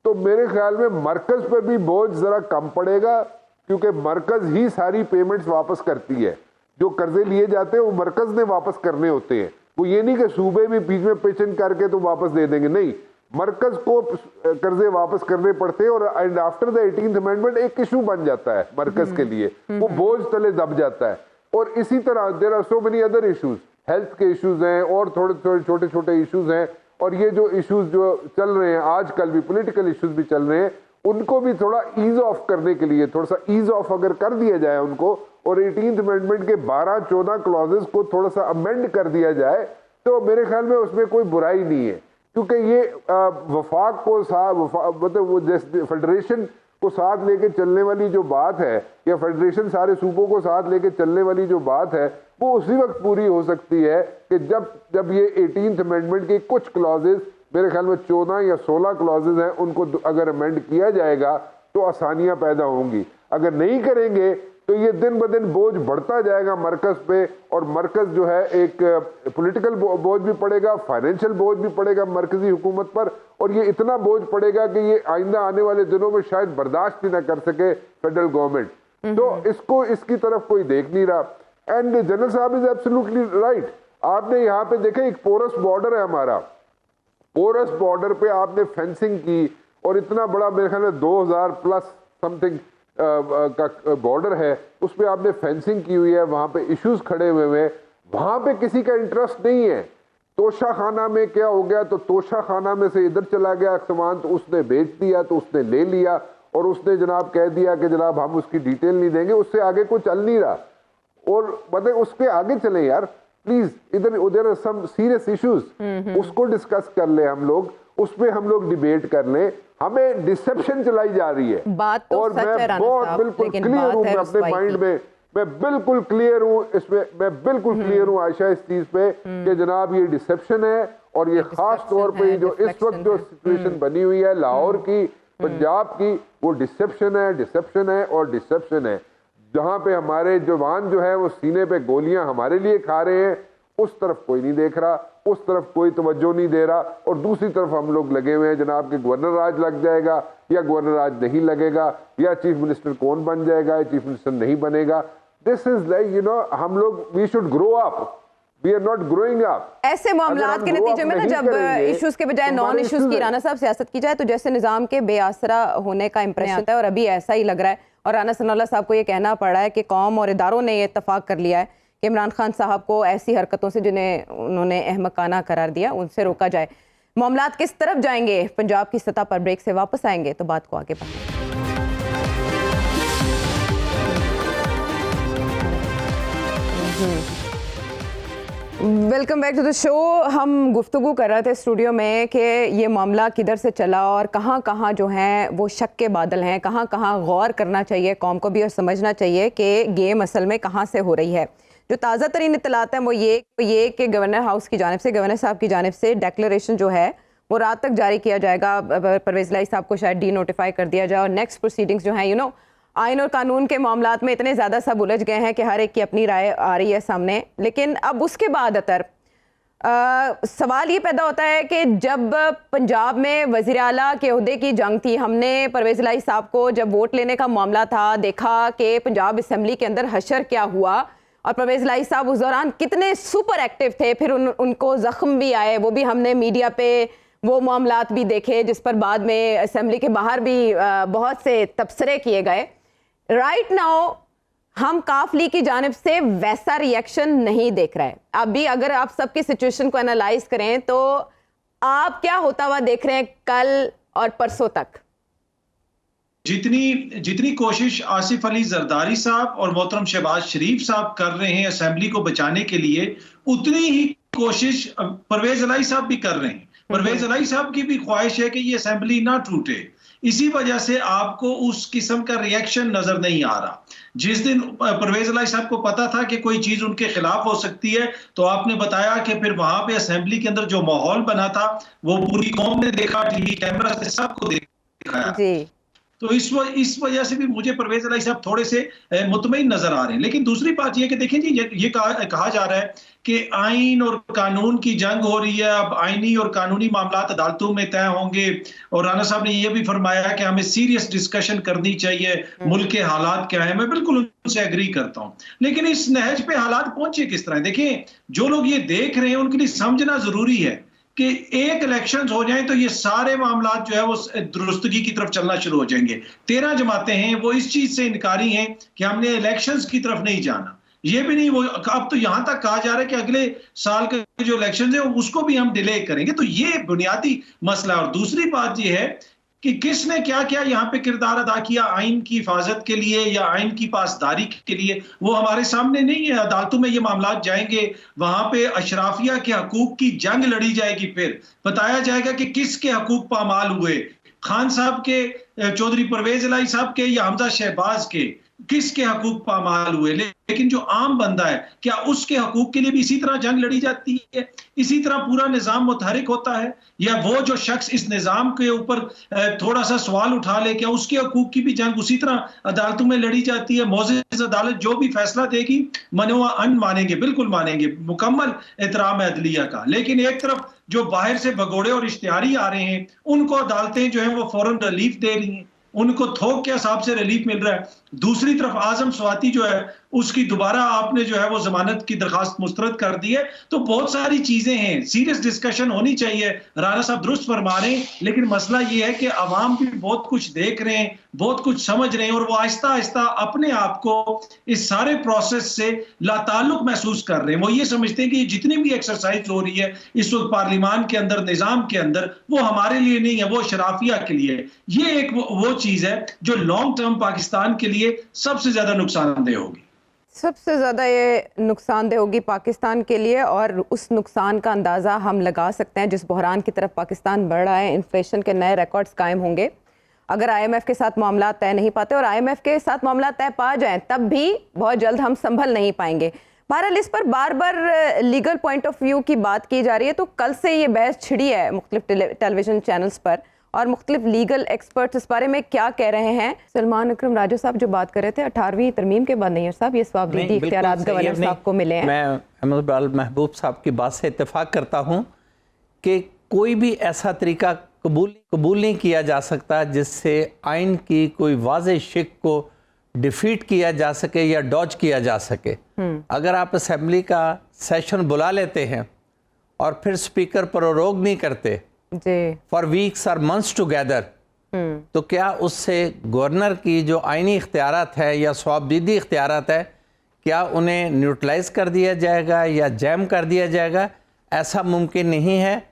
तो मेरे ख्याल में मरकज़ पर भी बोझ ज़रा कम पड़ेगा, क्योंकि मरकज़ ही सारी पेमेंट्स वापस करती है। जो कर्जे लिए जाते हैं वो मरकज़ ने वापस करने होते हैं, वो ये नहीं कि सूबे भी बीच में पिचन करके तो वापस दे देंगे, नहीं, मरकज को कर्जे वापस करने पड़ते हैं। और and after the 18th amendment एक इशू बन जाता है मरकज के लिए, वो बोझ तले दब जाता है। और इसी तरह there are so many other issues, health के इश्यूज हैं और थोड़े थोड़े छोटे छोटे इश्यूज हैं, और ये जो इश्यूज जो चल रहे हैं आजकल भी पॉलिटिकल इश्यूज भी चल रहे हैं, उनको भी थोड़ा ईज ऑफ करने के लिए थोड़ा सा ईज ऑफ अगर कर दिया जाए उनको, और 18th अमेंडमेंट के 12-14 क्लॉजेस को थोड़ा सा अमेंड कर दिया जाए तो मेरे ख्याल में उसमें कोई बुराई नहीं है, क्योंकि ये वफाक को मतलब वो जैसे फेडरेशन को साथ लेके चलने वाली जो बात है, या फेडरेशन सारे सूबों को साथ लेके चलने वाली जो बात है, वो उसी वक्त पूरी हो सकती है कि जब ये 18th अमेंडमेंट के कुछ क्लॉजेस, मेरे ख्याल में 14 या 16 क्लॉजेस हैं, उनको अगर अमेंड किया जाएगा तो आसानियां पैदा होंगी। अगर नहीं करेंगे तो ये दिन ब दिन बोझ बढ़ता जाएगा मरकज पे, और मरकज जो है एक पॉलिटिकल बोझ भी पड़ेगा, फाइनेंशियल बोझ भी पड़ेगा मरकजी हुकूमत पर, और ये इतना बोझ पड़ेगा कि ये आइंदा आने वाले दिनों में शायद बर्दाश्त भी ना कर सके फेडरल गवर्नमेंट। तो इसको इसकी तरफ कोई देख नहीं रहा। एंड जनरल साहब इज एब्सोल्युटली राइट। आपने यहाँ पे देखे एक पोरस बॉर्डर है हमारा, पोरस बॉर्डर पे आपने फेंसिंग की, और इतना बड़ा मेरे ख्याल में 2000 प्लस समथिंग का बॉर्डर है, उस पर आपने फेंसिंग की हुई है, वहां पे इश्यूज खड़े हुए हैं, वहां पे किसी का इंटरेस्ट नहीं है। तोशा खाना में क्या हो गया, तो तोशा खाना में से इधर चला गया सामान, तो उसने बेच दिया, तो उसने ले लिया, और उसने जनाब कह दिया कि जनाब हम उसकी डिटेल नहीं देंगे, उससे आगे कोई चल नहीं रहा। और मतलब उस पर आगे चले यार प्लीज, इधर उधर सम सीरियस इश्यूज, उसको डिस्कस कर ले हम लोग, उस पर हम लोग डिबेट कर ले। हमें डिसेप्शन चलाई जा रही है, बात तो और सच है मैं बहुत बिल्कुल क्लियर हूँ, मैं अपने माइंड में मैं बिल्कुल क्लियर हूँ इसमें, मैं बिल्कुल क्लियर हूँ आयशा इस चीज पे कि जनाब ये डिसेप्शन है, और ये खास तौर पे जो इस वक्त जो सिचुएशन बनी हुई है लाहौर की, पंजाब की, वो डिसेप्शन है, डिसेप्शन है और डिसेप्शन है। जहाँ पे हमारे जवान जो है वो सीने पे गोलियां हमारे लिए खा रहे हैं, उस तरफ कोई नहीं देख रहा, उस तरफ कोई तवज्जो नहीं दे रहा, और दूसरी तरफ हम लोग लगे हुए हैं जनाब के गवर्नर राज लग जाएगा या गवर्नर राज नहीं लगेगा, या चीफ मिनिस्टर कौन बन जाएगा या चीफ मिनिस्टर नहीं बनेगा। This is like you know, हम लोग we should grow up, we are not growing up. ऐसे मामलात के नतीजे में ना जब इश्यूज के बजाय नॉन इश्यूज की राना साहब सियासत की जाए तो जैसे निजाम के बेआसरा होने का इंप्रेशन आता है, और अभी ऐसा ही लग रहा है। और राना सनाउल्लाह साहब को ये कहना पड़ रहा है कि कौम और इदारों ने ये इत्तेफाक कर लिया है कि इमरान खान साहब को ऐसी हरकतों से जिन्हें उन्होंने अहमकाना करार दिया उनसे रोका जाए। मामलात किस तरफ जाएंगे, पंजाब की सतह पर ब्रेक से वापस आएंगे तो बात को आगे बढ़ाएंगे। Welcome back to the show. हम गुफ्तगू कर रहे थे स्टूडियो में कि ये मामला किधर से चला और कहाँ कहाँ जो हैं वो शक के बादल हैं, कहाँ कहाँ गौर करना चाहिए कौम को भी और समझना चाहिए कि गेम असल में कहाँ से हो रही है। जो ताज़ा तरीन इत्तलात हैं वो ये कि गवर्नर हाउस की जानिब से, गवर्नर साहब की जानिब से डेक्लेरेशन जो है वो रात तक जारी किया जाएगा। परवेज़ इलाही साहब को शायद डी नोटिफाई कर दिया जाए और नेक्स्ट प्रोसीडिंग्स जो हैं आइन और कानून के मामलात में इतने ज़्यादा सब उलझ गए हैं कि हर एक की अपनी राय आ रही है सामने। लेकिन अब उसके बाद अतर सवाल ये पैदा होता है कि जब पंजाब में वज़ीर आला के ओहदे की जंग थी, हमने परवेज़ इलाही साहब को जब वोट लेने का मामला था देखा कि पंजाब असम्बली के अंदर हशर क्या हुआ और परवेज़ इलाही साहब उस दौरान कितने सुपर एक्टिव थे। फिर उनको ज़ख्म भी आए, वो भी हमने मीडिया पे वो मामलात भी देखे जिस पर बाद में असम्बली के बाहर भी बहुत से तबसरे किए गए। राइट नाउ हम काफ लीग की जानिब से वैसा रिएक्शन नहीं देख रहे। अभी अगर आप सबकी सिचुएशन को एनालाइज करें तो आप क्या होता हुआ देख रहे हैं कल और परसों तक? जितनी कोशिश आसिफ अली जरदारी साहब और मोहतरम शहबाज शरीफ साहब कर रहे हैं असेंबली को बचाने के लिए, उतनी ही कोशिश परवेज इलाही साहब भी कर रहे हैं। परवेज इलाही साहब की भी ख्वाहिश है कि ये असेंबली ना टूटे, इसी वजह से आपको उस किस्म का रिएक्शन नजर नहीं आ रहा। जिस दिन परवेज इलाही साहब को पता था कि कोई चीज उनके खिलाफ हो सकती है तो आपने बताया कि फिर वहां पे असेंबली के अंदर जो माहौल बना था वो पूरी कौम ने देखा, टीवी कैमरा से सबको दिखाया। तो इस वजह से भी मुझे परवेज इलाही साहब थोड़े से मुतमईन नजर आ रहे हैं। लेकिन दूसरी बात यह कि देखें जी, ये कहा जा रहा है कि आइन और कानून की जंग हो रही है, अब आइनी और कानूनी मामलात अदालतों में तय होंगे। और राना साहब ने यह भी फरमाया कि हमें सीरियस डिस्कशन करनी चाहिए, मुल्क के हालात क्या है। मैं बिल्कुल उनसे एग्री करता हूं, लेकिन इस नहज पे हालात पहुंचे किस तरह? देखिए, जो लोग ये देख रहे हैं उनके लिए समझना जरूरी है कि एक इलेक्शंस हो जाएं तो ये सारे मामलात जो है वो दुरुस्तगी की तरफ चलना शुरू हो जाएंगे। 13 जमातें हैं वो इस चीज से इनकारी हैं कि हमने इलेक्शंस की तरफ नहीं जाना। ये भी नहीं, वो अब तो यहां तक कहा जा रहा है कि अगले साल के जो इलेक्शंस है उसको भी हम डिले करेंगे। तो ये बुनियादी मसला। और दूसरी बात ये है कि किसने क्या क्या यहाँ पे किरदार अदा किया आइन की हिफाजत के लिए या आइन की पासदारी के लिए, वो हमारे सामने नहीं है। अदालतों में ये मामलात जाएंगे, वहां पे अशराफिया के हकूक की जंग लड़ी जाएगी, फिर बताया जाएगा कि किसके हकूक पामाल हुए, खान साहब के, चौधरी परवेज इलाही साहब के या हमजा शहबाज के, किसके हकूक पामाल हुए। लेकिन जो आम बंदा है, क्या उसके हकूक के लिए भी इसी तरह जंग लड़ी जाती है? इसी तरह पूरा निजाम मुतहरिक होता है? या वो जो शख्स इस निजाम के ऊपर थोड़ा सा सवाल उठा ले, क्या उसके हकूक की भी जंग उसी तरह अदालतों में लड़ी जाती है? मोअज़्ज़िज़ अदालत जो भी फैसला देगी मनो अन मानेंगे, बिल्कुल मानेंगे, मुकम्मल एहतराम है अदलिया का। लेकिन एक तरफ जो बाहर से भगोड़े और इश्तिहारी आ रहे हैं उनको अदालतें जो है वो फौरन रिलीफ दे रही हैं, उनको थोक के हिसाब से रिलीफ मिल रहा है। दूसरी तरफ आजम स्वाति जो है उसकी दोबारा आपने जो है वो जमानत की दरखास्त मुस्तरद कर दी है। तो बहुत सारी चीजें हैं, सीरियस डिस्कशन होनी चाहिए। राना साहब दुरुस्त फरमा रहे हैं, लेकिन मसला ये है कि अवाम भी बहुत कुछ देख रहे हैं, बहुत कुछ समझ रहे हैं और वो आहिस्ता आहिस्ता अपने आप को इस सारे प्रोसेस से लाताल्लुक महसूस कर रहे हैं। वो ये समझते हैं कि जितनी भी एक्सरसाइज हो रही है इस वक्त पार्लियामान के अंदर, निजाम के अंदर, वो हमारे लिए नहीं है, वो शराफिया के लिए है। ये एक वो चीज है जो लॉन्ग टर्म पाकिस्तान के लिए सबसे ज्यादा नुकसानदेह होगी। सबसे ज़्यादा ये नुकसानदेह होगी पाकिस्तान के लिए और उस नुकसान का अंदाज़ा हम लगा सकते हैं जिस बहरान की तरफ पाकिस्तान बढ़ रहा है। इन्फ्लेशन के नए रिकॉर्ड्स कायम होंगे अगर IMF के साथ मामला तय नहीं पाते, और IMF के साथ मामला तय पा जाएं तब भी बहुत जल्द हम संभल नहीं पाएंगे। बहरहाल इस पर बार बार लीगल पॉइंट ऑफ व्यू की बात की जा रही है। तो कल से ये बहस छिड़ी है मुख्तलिफ टेलीविजन चैनल्स पर और मुख्तलिफ लीगल एक्सपर्ट्स इस बारे में क्या कह रहे हैं। सलमान अकरम राजा साहब जो बात कर रहे थे 18वीं तरमीम के बाद, नहीं साहब ये स्वाबदीदी इख्तियारात गवर्नर साहब को मिले हैं। मैं अहमद अल महबूब साहब की बात से इत्तेफाक करता हूं कि कोई भी ऐसा तरीका कबूल नहीं किया जा सकता जिससे आइन की कोई वाज़ेह शिक को डिफीट किया जा सके या डॉज किया जा सके। अगर आप असेंबली का सेशन बुला लेते हैं और फिर स्पीकर प्रोरोग नहीं करते फॉर वीक्स और मंथ्स टुगेदर, तो क्या उससे गवर्नर की जो आइनी इख्तियारात है या स्वाबदीदी इख्तियारात है क्या उन्हें न्यूट्रलाइज कर दिया जाएगा या जैम कर दिया जाएगा? ऐसा मुमकिन नहीं है।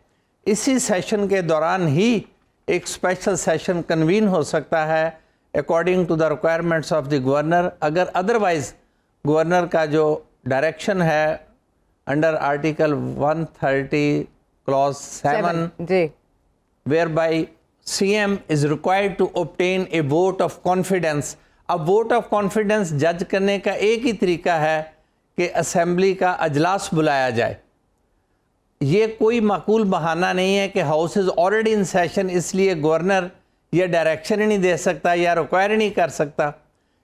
इसी सेशन के दौरान ही एक स्पेशल सेशन कन्वीन हो सकता है according to the requirements of the governor. अगर अदरवाइज गवर्नर का जो डायरेक्शन है under article 130 clause 7 G, whereby CM is required to obtain a vote of confidence। अब वोट ऑफ कॉन्फिडेंस जज करने का एक ही तरीका है कि असेंबली का अजलास बुलाया जाए। ये कोई माकूल बहाना नहीं है कि house is already in session इसलिए गवर्नर ये डायरेक्शन ही नहीं दे सकता या रिक्वायर ही नहीं कर सकता।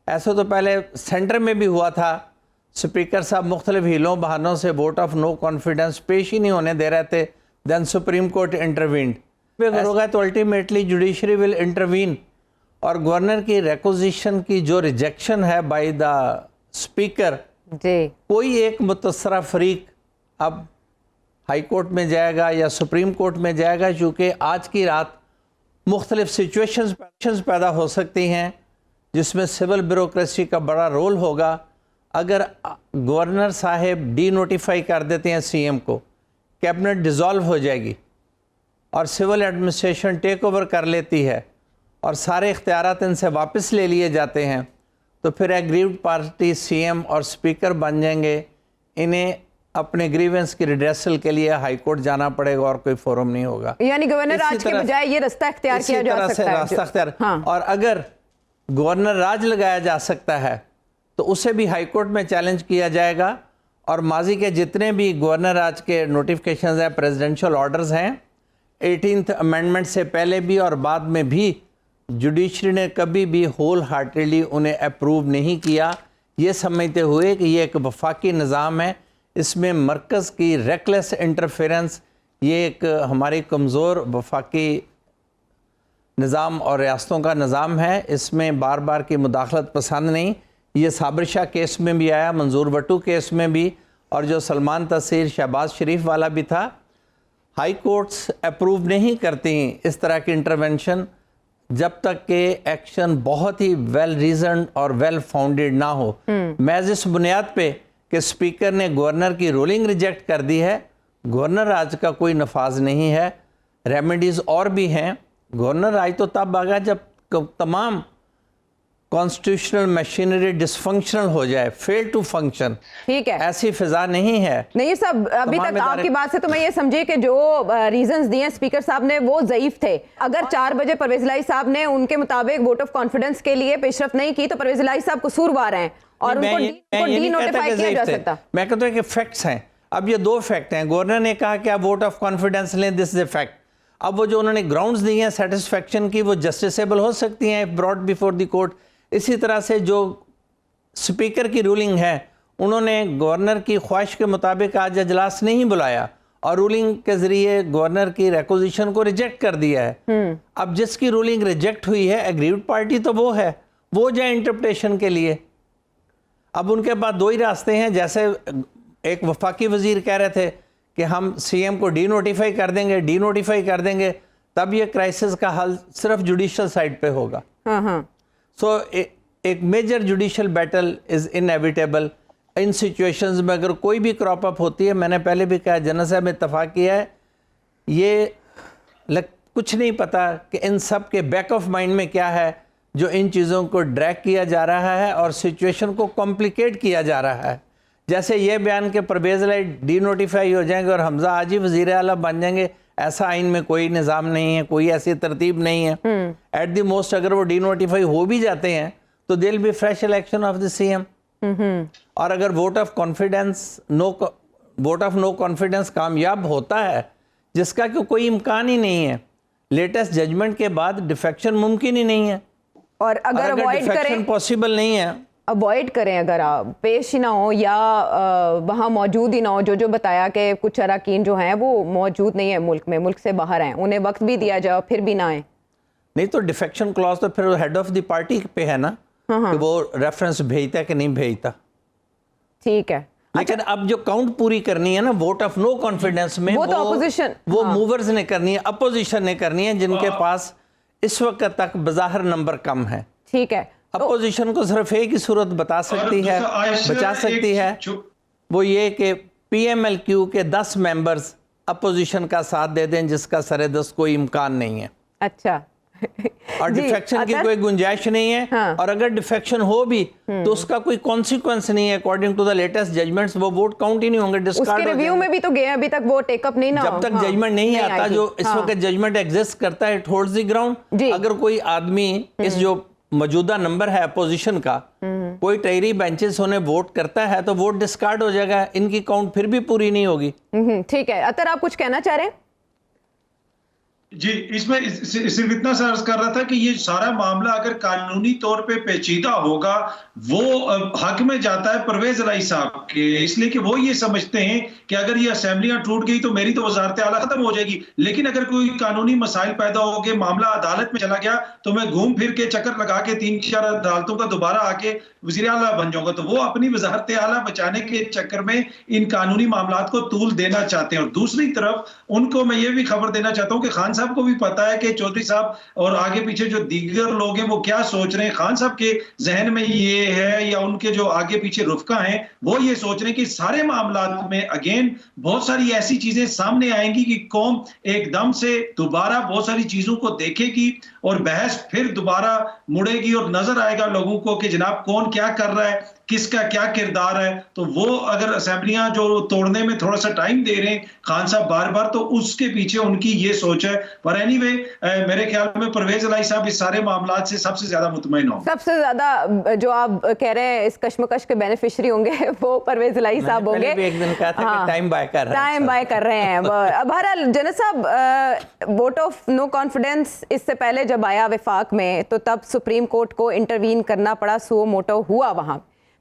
ऐसा तो पहले सेंटर में भी हुआ था, स्पीकर साहब मुख्तलिफ हीलों बहानों से वोट ऑफ नो कॉन्फिडेंस पेश ही नहीं होने दे रहे थे, देन सुप्रीम कोर्ट इंटरवीन्ड। अगर होगा तो अल्टीमेटली जुडिशरी विल इंटरवीन, और गवर्नर की रिक्वेजिशन की जो रिजेक्शन है बाय द स्पीकर, जी, कोई एक मुतसरा फरीक अब हाई कोर्ट में जाएगा या सुप्रीम कोर्ट में जाएगा, क्योंकि आज की रात मुख्तलिफ सिचुएशंस पैदा हो सकती हैं जिसमें सिविल ब्यूरोक्रेसी का बड़ा रोल होगा। अगर गवर्नर साहब डी नोटिफाई कर देते हैं सीएम को, कैबिनेट डिज़ोल्व हो जाएगी और सिविल एडमिनिस्ट्रेशन टेक ओवर कर लेती है और सारे इख्तियारात इनसे वापस ले लिए जाते हैं, तो फिर एग्रीव्ड पार्टी सीएम और स्पीकर बन जाएंगे। इन्हें अपने ग्रीवेंस की रिड्रेसल के लिए हाई कोर्ट जाना पड़ेगा और कोई फोरम नहीं होगा। यानी गवर्नर राज के बजाय ये रास्ता इख्तियार किया जा सकता है। रास्ता इख्तियार, हाँ। और अगर गवर्नर राज लगाया जा सकता है तो उसे भी हाई कोर्ट में चैलेंज किया जाएगा। और माजी के जितने भी गवर्नर राज के नोटिफिकेशंस हैं, प्रेसिडेंशियल ऑर्डर्स हैं, 18th अमेंडमेंट से पहले भी और बाद में भी जुडिशरी ने कभी भी होल हार्टेडली उन्हें अप्रूव नहीं किया, ये समझते हुए कि ये एक वफाकी निज़ाम है, इसमें मरकज़ की रेकलेस इंटरफेरेंस, ये एक हमारी कमज़ोर वफाकी निज़ाम और रियासतों का निज़ाम है, इसमें बार बार की मुदाखलत पसंद नहीं। ये साबिर शाह केस में भी आया, मंजूर भट्टू केस में भी, और जो सलमान तहसीर शहबाज शरीफ वाला भी था। हाई कोर्ट्स अप्रूव नहीं करती इस तरह की इंटरवेंशन जब तक के एक्शन बहुत ही वेल रीजन और वेल फाउंडेड ना हो। महज इस बुनियाद पे कि स्पीकर ने गवर्नर की रूलिंग रिजेक्ट कर दी है, गवर्नर राज का कोई नफाज नहीं है। रेमेडीज़ और भी हैं। गवर्नर राज तो तब आएगा जब तमाम कॉन्स्टिट्यूशनल मशीनरी डिसफंक्शनल हो जाए, फेल टू फंक्शन। ठीक है, ऐसी फिजा नहीं है। नहीं साहब, अभी तक आपकी बात से तो मैं ये समझी कि जो रीजंस दिए स्पीकर साहब ने वो ज़ईफ थे। अगर 4 बजे परवेज इलाही साहब ने उनके मुताबिक वोट ऑफ कॉन्फिडेंस के लिए पेशरफ नहीं की तो परवेज इलाही साहब कसूरवार हैं और उनको डी नोटिफाई किया जा सकता। मैं कहता हूँ कि फैक्ट्स हैं। अब ये 2 फैक्ट हैं। गवर्नर ने कहा कि आप वोट ऑफ कॉन्फिडेंस लें, दिस इज ए फैक्ट। अब वो जो उन्होंने ग्राउंड्स दी हैं सेटिस्फेक्शन की, वो जस्टिसेबल हो सकती हैं ब्रॉट बिफोर द कोर्ट। इसी तरह से जो स्पीकर की रूलिंग है, उन्होंने गवर्नर की ख्वाहिश के मुताबिक आज अजलास नहीं बुलाया और रूलिंग के ज़रिए गवर्नर की रिक्वेजिशन को रिजेक्ट कर दिया है। अब जिसकी रूलिंग रिजेक्ट हुई है, एग्रीव्ड पार्टी तो वो है, वो जाए इंटरप्रिटेशन के लिए। अब उनके पास 2 ही रास्ते हैं। जैसे एक वफाकी वजीर कह रहे थे कि हम सीएम को डी नोटिफाई कर देंगे, तब ये क्राइसिस का हल सिर्फ जुडिशल साइड पे होगा। सो एक major judicial battle is inevitable in situations में। अगर कोई भी क्रॉप अप होती है, मैंने पहले भी कहा, जनरल साहब ने इत्तफाक किया है, ये कुछ नहीं पता कि इन सब के बैक ऑफ माइंड में क्या है जो इन चीज़ों को ड्रैग किया जा रहा है और सिचुएशन को कॉम्प्लिकेट किया जा रहा है। जैसे ये बयान के परवेज़ इलाही डी नोटिफाई हो जाएंगे और हमजा आज ही वज़ीर आला बन जाएंगे, ऐसा आइन में कोई निज़ाम नहीं है, कोई ऐसी तरतीब नहीं है। एट द मोस्ट अगर वो डी नोटिफाई हो भी जाते हैं तो there will be fresh election of the CM. और अगर वोट ऑफ नो कॉन्फिडेंस कामयाब होता है, जिसका कि कोई इम्कान ही नहीं है, लेटेस्ट जजमेंट के बाद डिफेक्शन मुमकिन ही नहीं है। और अगर अवॉइड करें, पॉसिबल नहीं है, अवॉइड करें, अगर आप पेश ही ना हो या वहाँ मौजूद ही ना हो, जो बताया कि कुछ अरकान जो हैं वो मौजूद नहीं है मुल्क से बाहर हैं, उन्हें वक्त भी दिया जाए फिर भी ना आए, नहीं तो डिफेक्शन क्लॉज तो फिर हेड ऑफ द पार्टी पे है ना, कि वो रेफरेंस भेजता है कि नहीं भेजता। ठीक है, लेकिन अब जो काउंट पूरी करनी है ना वोट ऑफ नो कॉन्फिडेंस में, वो तो अपोजिशन, वो मूवर्स ने करनी है, अपोजिशन ने करनी है, जिनके पास इस वक्त तक बज़ाहिर नंबर कम है। ठीक है, अपोजिशन को सिर्फ एक ही सूरत बता सकती है, बचा सकती है, वो ये कि PMLQ के 10 मेंबर्स अपोजिशन का साथ दे दें, जिसका सरेदस्त कोई इम्कान नहीं है। अच्छा और डिफेक्शन की कोई गुंजाइश नहीं है। हाँ। और अगर डिफेक्शन हो भी तो उसका कोई कॉन्सिक्वेंस नहीं है। According to the latest judgments वो वोट काउंट ही नहीं होंगे, डिस्कार्ड उसके रिव्यू में भी तो गए, अभी तक वो टेकअप नहीं ना, जब तक जजमेंट नहीं आता, जो इस वक्त जजमेंट एग्जिस्ट करता है, इट होल्ड्स द ग्राउंड। अगर कोई आदमी इस जो मौजूदा नंबर है अपोजिशन का, कोई टहरी बेंचेस होने वोट करता है तो वोट डिस्कार्ड हो जाएगा, इनकी काउंट फिर भी पूरी नहीं होगी। ठीक है, अतर आप कुछ कहना चाह रहे हैं? जी, इसमें सिर्फ इतना सा अर्ज कर रहा था कि ये सारा मामला अगर कानूनी तौर पे पेचीदा होगा, वो हक में जाता है परवेज इलाही साहब के, इसलिए कि वो ये समझते हैं कि अगर ये असेंबलियां टूट गई तो मेरी तो वजारत आला खत्म हो जाएगी, लेकिन अगर कोई कानूनी मसाइल पैदा हो गए, मामला अदालत में चला गया, तो मैं घूम फिर के चक्कर लगा के 3-4 अदालतों का दोबारा आके वज़ीर आला बन जाऊंगा। तो वो अपनी वजारत आला बचाने के चक्कर में इन कानूनी मामलात को तूल देना चाहते हैं। और दूसरी तरफ उनको मैं ये भी खबर देना चाहता हूँ कि खान साहब को भी पता है कि चौधरी साहब और आगे पीछे जो दीगर लोग हैं वो क्या सोच रहे हैं। खान साहब के जहन में ये है, या उनके जो आगे पीछे रुफका हैं, वो ये सोच रहे हैं कि सारे मामलात में अगेन बहुत सारी ऐसी चीजें सामने आएंगी कि कौम एकदम से दोबारा बहुत सारी चीजों को देखेगी और बहस फिर दोबारा मुड़ेगी और नजर आएगा लोगों को कि जनाब कौन क्या कर रहा है, किसका क्या किरदार है। तो वो अगर असेंबलियां जो तोड़ने में थोड़ा सा टाइम दे रहे हैं खान साहब बार बार, तो उसके पीछे उनकी ये सोच है। पर एनीवे मेरे ख्याल में परवेज इलाही साहब इस सारे मामलात से सबसे ज्यादा मुतमईन होंगे। सबसे ज्यादा जो आप कह रहे हैं इस कश्मकश के बेनिफिशियरी होंगे वो परवेज इलाही साहब होंगे। एक दिन कहा था कि टाइम बाय कर रहे हैं। बहरहाल जनरल साहब, वोट ऑफ नो कॉन्फिडेंस इससे पहले जब आया विफाक में तो तब सुप्रीम कोर्ट को इंटरवीन करना पड़ा, सो मोटो हुआ वहां।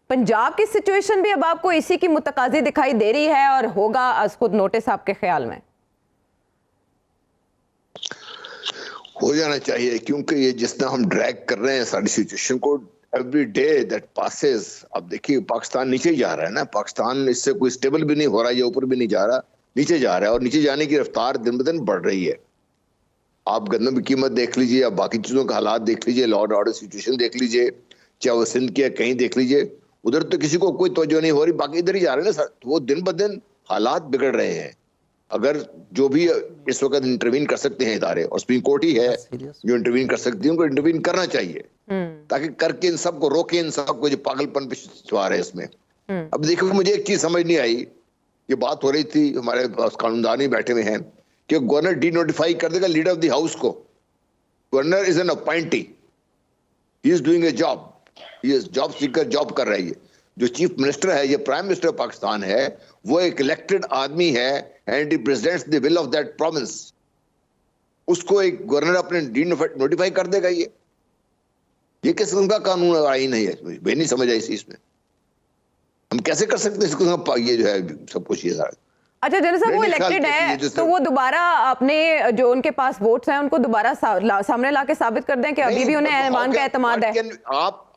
पंजाब की सिचुएशन भी अब आपको इसी की मुतकाजी दिखाई दे रही है और होगा आज खुद नोटिस आपके ख्याल में? हो जाना चाहिए, क्योंकि ये जिस तरह हम ड्रैग कर रहे हैं सारी सिचुएशन को, एवरी डे दैट पासेस, अब देखिए पाकिस्तान नीचे जा रहा है ना, पाकिस्तान इससे कोई स्टेबल भी नहीं हो रहा, ये ऊपर भी नहीं जा रहा, नीचे जा रहा है। और नीचे जाने की रफ्तार दिन ब दिन बढ़ रही है। आप गंदम की कीमत देख लीजिए, आप बाकी चीजों का हालात देख लीजिए, लॉ एंड ऑर्डर सिचुएशन देख लीजिए, चाहे वो सिंध के कहीं देख लीजिए, उधर तो किसी को कोई तवज्जो नहीं हो रही, बाकी इधर ही जा रहे हैं ना। वो दिन ब दिन हालात बिगड़ रहे हैं। अगर जो भी इस वक्त इंटरवीन कर सकते हैं इदारे, और सुप्रीम कोर्ट ही है जो इंटरवीन कर सकती है, उनको इंटरवीन करना चाहिए, ताकि करके इन सबको रोके, इन सबको जो पागलपन पे सवार है इसमें। अब देखो, मुझे एक चीज समझ नहीं आई, ये बात हो रही थी, हमारे कानूनदान ही बैठे हुए हैं कि गवर्नर डी नोटिफाई कर देगा लीडर ऑफ द हाउस को। Governor is an appointee, he is doing a job, ये जॉब सीकर जॉब कर रही है। जो चीफ मिनिस्टर है, ये प्राइम मिनिस्टर ऑफ पाकिस्तान है, वो एक इलेक्टेड आदमी है and he presents the will of that province. उसको एक गवर्नर अपने डी नोटिफाई कर देगा। ये किस किस्म का कानून आईन है? मैं नहीं समझ आई इसमें। हम कैसे कर सकते हैं इसको? ये जो है सब कुछ ये सारा। अच्छा जनरल साहब, वो इलेक्टेड है तो वो दोबारा अपने जो उनके पास वोट्स हैं उनको दोबारा सामने लाके साबित कर दें कि अभी भी उन्हें ऐवान का एतमाद है। आप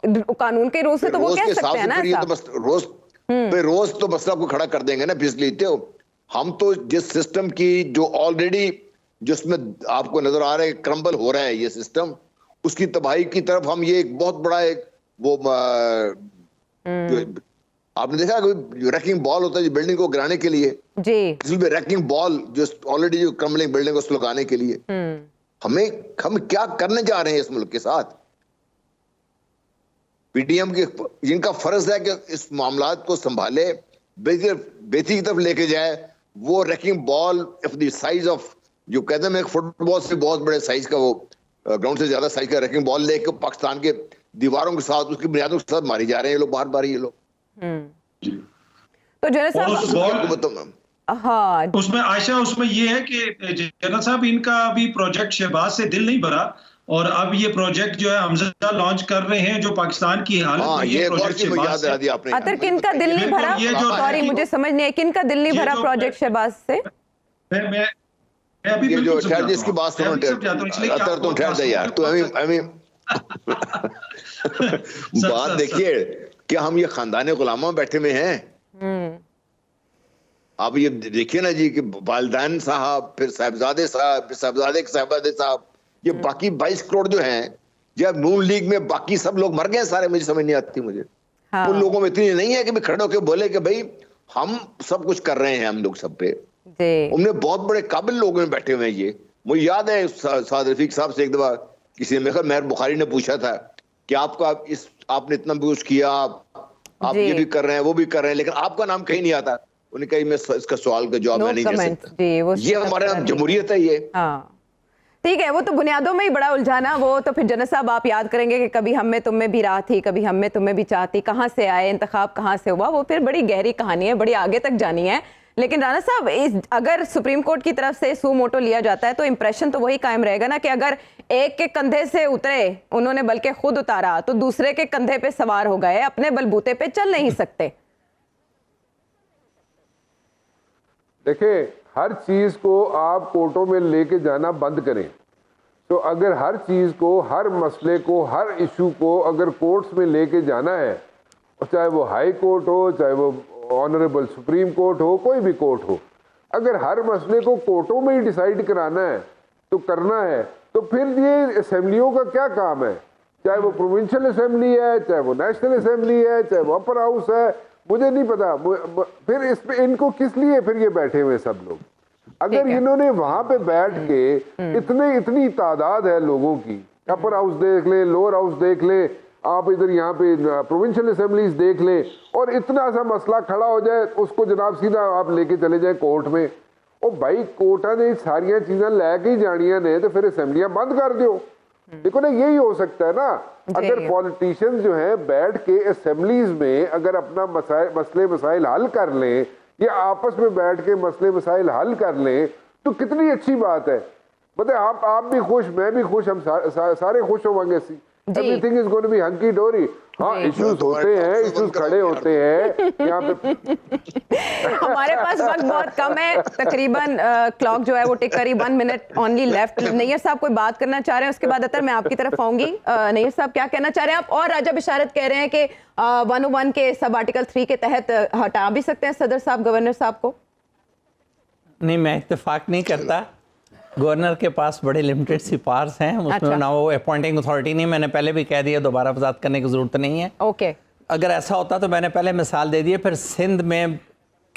कानून के रूल से तो वो कह सकते हैं ना, रोज तो मसला को खड़ा कर देंगे ना, इसलिए तो हम तो जिस सिस्टम की जो ऑलरेडी जिसमें आपको नजर आ रहा है क्रम्बल हो रहा है ये सिस्टम, उसकी तबाही की तरफ हम ये एक बहुत बड़ा एक वो आपने देखा जो रैकिंग बॉल होता है बिल्डिंग को गिराने के लिए जी, इसलिए रैकिंग बॉल जो ऑलरेडी जो क्रम्बलिंग बिल्डिंग को लगाने के लिए हम क्या करने जा रहे हैं इस मुल्क के साथ? पीडीएम के जिनका फर्ज है कि इस मामलात को संभाले, बेहतरी की तरफ लेके जाए, वो ranking ball of the size of, जो कहते हैं एक फुटबॉल से बहुत बड़े साइज का, वो ग्राउंड से ज्यादा साइज का रैकिंग बॉल लेके पाकिस्तान के दीवारों के साथ, उसकी बुनियादों के साथ मारी जा रहे हैं ये लोग बार बार। ये लोग तो जनरल साहब, हाँ उसमें आयशा, उसमें ये है कि जनरल साहब इनका अभी प्रोजेक्ट शहबाज से दिल नहीं भरा, और अब ये प्रोजेक्ट जो है हमजा लॉन्च कर रहे हैं जो पाकिस्तान की हालत में ये प्रोजेक्ट शहबाज से। अतर किनका दिल नहीं भरा? सॉरी मुझे समझ नहीं है, किनका दिल नहीं भरा प्रोजेक्ट शहबाज से? मैं अभी बिल्कुल ठहर इसकी बात सुनो, अतर तुम ठहर दे यार, तो बात देखिए क्या हम ये खानदान गुलामा बैठे में हैं? आप ये देखिए ना जी कि वालिदैन साहब, फिर साहबजादे साहब, फिर साहबजादे के साहबजादे साहब, ये बाकी 22 करोड़ जो हैं, जब नून लीग में बाकी सब लोग मर गए सारे, मुझे समझ नहीं आती मुझे। हाँ। उन लोगों में इतनी नहीं है कि भाई खड़े होकर बोले कि भाई हम सब कुछ कर रहे हैं, हम लोग सब पे। उनमें बहुत बड़े काबिल लोग में बैठे हुए हैं ये। मुझे याद है साद रफीक साहब से एक दफा किसी ने, मेहर बुखारी ने पूछा था कि आपने इतना कुछ किया, आप ये भी कर रहे हैं, वो भी कर रहे हैं, लेकिन आपका नाम कहीं नहीं आता। उन्हें कही मैं इसका सवाल का जवाब मैं नहीं दे सकता। ये हमारा जमहूरियत है ये। हाँ ठीक है, वो तो बुनियादों में ही बड़ा उलझाना। वो तो फिर जन्नत साहब आप याद करेंगे कि कभी हम में तुम में भी राह थी, कभी हम में तुम में भी चाह थी, कहाँ से आए, इंतखाब कहाँ से हुआ, वो फिर बड़ी गहरी कहानी है, बड़ी आगे तक जानी है। लेकिन राणा साहब, अगर सुप्रीम कोर्ट की तरफ से सू मोटो लिया जाता है तो इंप्रेशन तो वही कायम रहेगा ना कि अगर एक के कंधे से उतरे उन्होंने, बल्कि खुद उतारा, तो दूसरे के कंधे पे सवार हो गए, अपने बलबूते पे चल नहीं सकते। देखिए, हर चीज को आप कोर्टों में लेके जाना बंद करें। तो अगर हर चीज को, हर मसले को, हर इशू को अगर कोर्ट्स में लेके जाना है, चाहे वो हाई कोर्ट हो, चाहे वो ऑनरेबल सुप्रीम कोर्ट हो, कोई भी कोर्ट हो, अगर हर मसले को कोर्टों में ही डिसाइड कराना है तो करना है, तो फिर ये असेंबलियों का क्या काम है? चाहे वो प्रोविंशियल असेंबली है, चाहे वो नेशनल असेंबली है, चाहे वो अपर हाउस है, मुझे नहीं पता। फिर इस पे इनको किस लिए फिर ये बैठे हुए सब लोग? अगर इन्होंने वहां पे बैठ के इतनी तादाद है लोगों की, अपर हाउस देख ले, लोअर हाउस देख ले, आप इधर यहाँ पे प्रोविंशियल असेंबलीज देख ले, और इतना सा मसला खड़ा हो जाए, उसको जनाब सीधा आप लेके चले जाए कोर्ट में। ओ भाई, कोर्टा ने सारिया चीज़ा लैके ही जानिया ने, तो फिर असेंबलियां बंद कर दो। देखो ना, यही हो सकता है ना। अगर पॉलिटिशियंस जो है बैठ के असेंबलीज में अगर अपना मसले मसाइल हल कर लें, या आपस में बैठ के मसले मसाइल हल कर लें, तो कितनी अच्छी बात है। मतलब आप भी खुश, मैं भी खुश, हम सारे खुश होंगे। Everything is going to be hunky dory. हाँ, इश्यूज होते हैं, इश्यूज खड़े होते हैं यहाँ पे। हमारे पास वक्त बहुत कम है, तकरीबन क्लॉक जो है वो टिक करी, 1 मिनट ओनली लेफ्ट। नैयर साहब कोई बात करना चाह रहे हैं, उसके बाद अतर मैं आपकी तरफ आऊंगी। नैयर साहब क्या कहना चाह रहे हैं आप? और राजा बिशारत कह रहे हैं कि 101 के सब आर्टिकल 3 के तहत हटा भी सकते हैं सदर साहब गवर्नर साहब को। नहीं, मैं इत्तेफाक नहीं करता। गवर्नर के पास बड़े लिमिटेड सी पावर्स हैं, उसमें ना वो अपॉइंटिंग अथॉरिटी नहीं। मैंने पहले भी कह दिया, दोबारा वजाहत करने की ज़रूरत नहीं है। ओके, अगर ऐसा होता तो मैंने पहले मिसाल दे दी है। फिर सिंध में,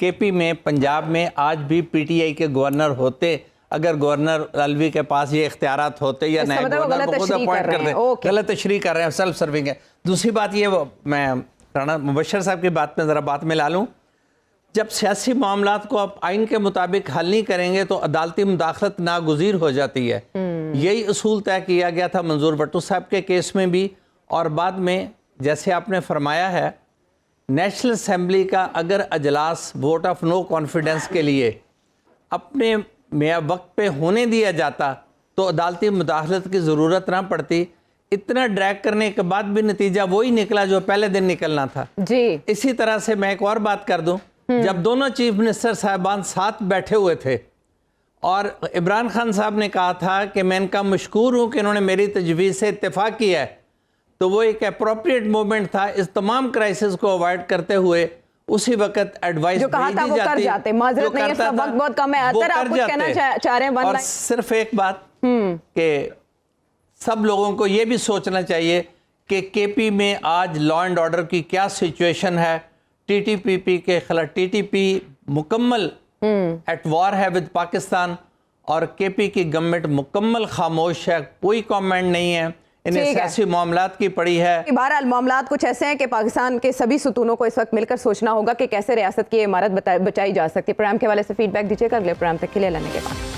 केपी में, पंजाब में आज भी पीटीआई के गवर्नर होते, अगर गवर्नर अलवी के पास ये इख्तियारात होते या नए गवर्नर को खुद अपॉइंट कर दे, गलत तशरीह कर रहे हैं, सेल्फ सर्विंग है। दूसरी बात ये, मैं राणा मुबशर साहब की बात में ज़रा बात मिला लूँ। जब सियासी मामलात को आप आइन के मुताबिक हल नहीं करेंगे तो अदालती मुदाखलत नागुज़ीर हो जाती है। यही उसूल तय किया गया था मंजूर भट्टो साहब के केस में भी, और बाद में जैसे आपने फरमाया है, नेशनल असेंबली का अगर अजलास वोट ऑफ नो कॉन्फिडेंस के लिए अपने वक्त पे होने दिया जाता तो अदालती मुदाखलत की ज़रूरत ना पड़ती। इतना ड्रैग करने के बाद भी नतीजा वही निकला जो पहले दिन निकलना था जी। इसी तरह से मैं एक और बात कर दूं, जब दोनों चीफ मिनिस्टर साहबान साथ बैठे हुए थे और इमरान खान साहब ने कहा था कि मैं इनका मशकूर हूं कि इन्होंने मेरी तजवीज़ से इत्तेफाक किया है, तो वो एक अप्रोप्रिएट मोमेंट था इस तमाम क्राइसिस को अवॉइड करते हुए उसी वक्त एडवाइस जो कहा था वो कर जाते। माजरत नहीं है, सब वक्त बहुत कम है। अतर आप कुछ कहना चाह रहे हैं? और सिर्फ एक बात कि सब लोगों को ये भी सोचना चाहिए कि केपी में आज लॉ एंड ऑर्डर की क्या सिचुएशन है। टीटीपी के खिलाफ, टीटीपी मुकम्मल एट वॉर है विद पाकिस्तान, और केपी की गवर्नमेंट मुकम्मल खामोश है, कोई कमेंट नहीं है, इन्हें सियासी मामलात की पड़ी है। बहरहाल मामलात कुछ ऐसे हैं कि पाकिस्तान के सभी सुतूनों को इस वक्त मिलकर सोचना होगा कि कैसे रियासत की इमारत बचाई जा सकती है। प्रोग्राम के हवाले से फीडबैक दीजिएगा अगले प्रोग्राम तक के लिए। लेने के बाद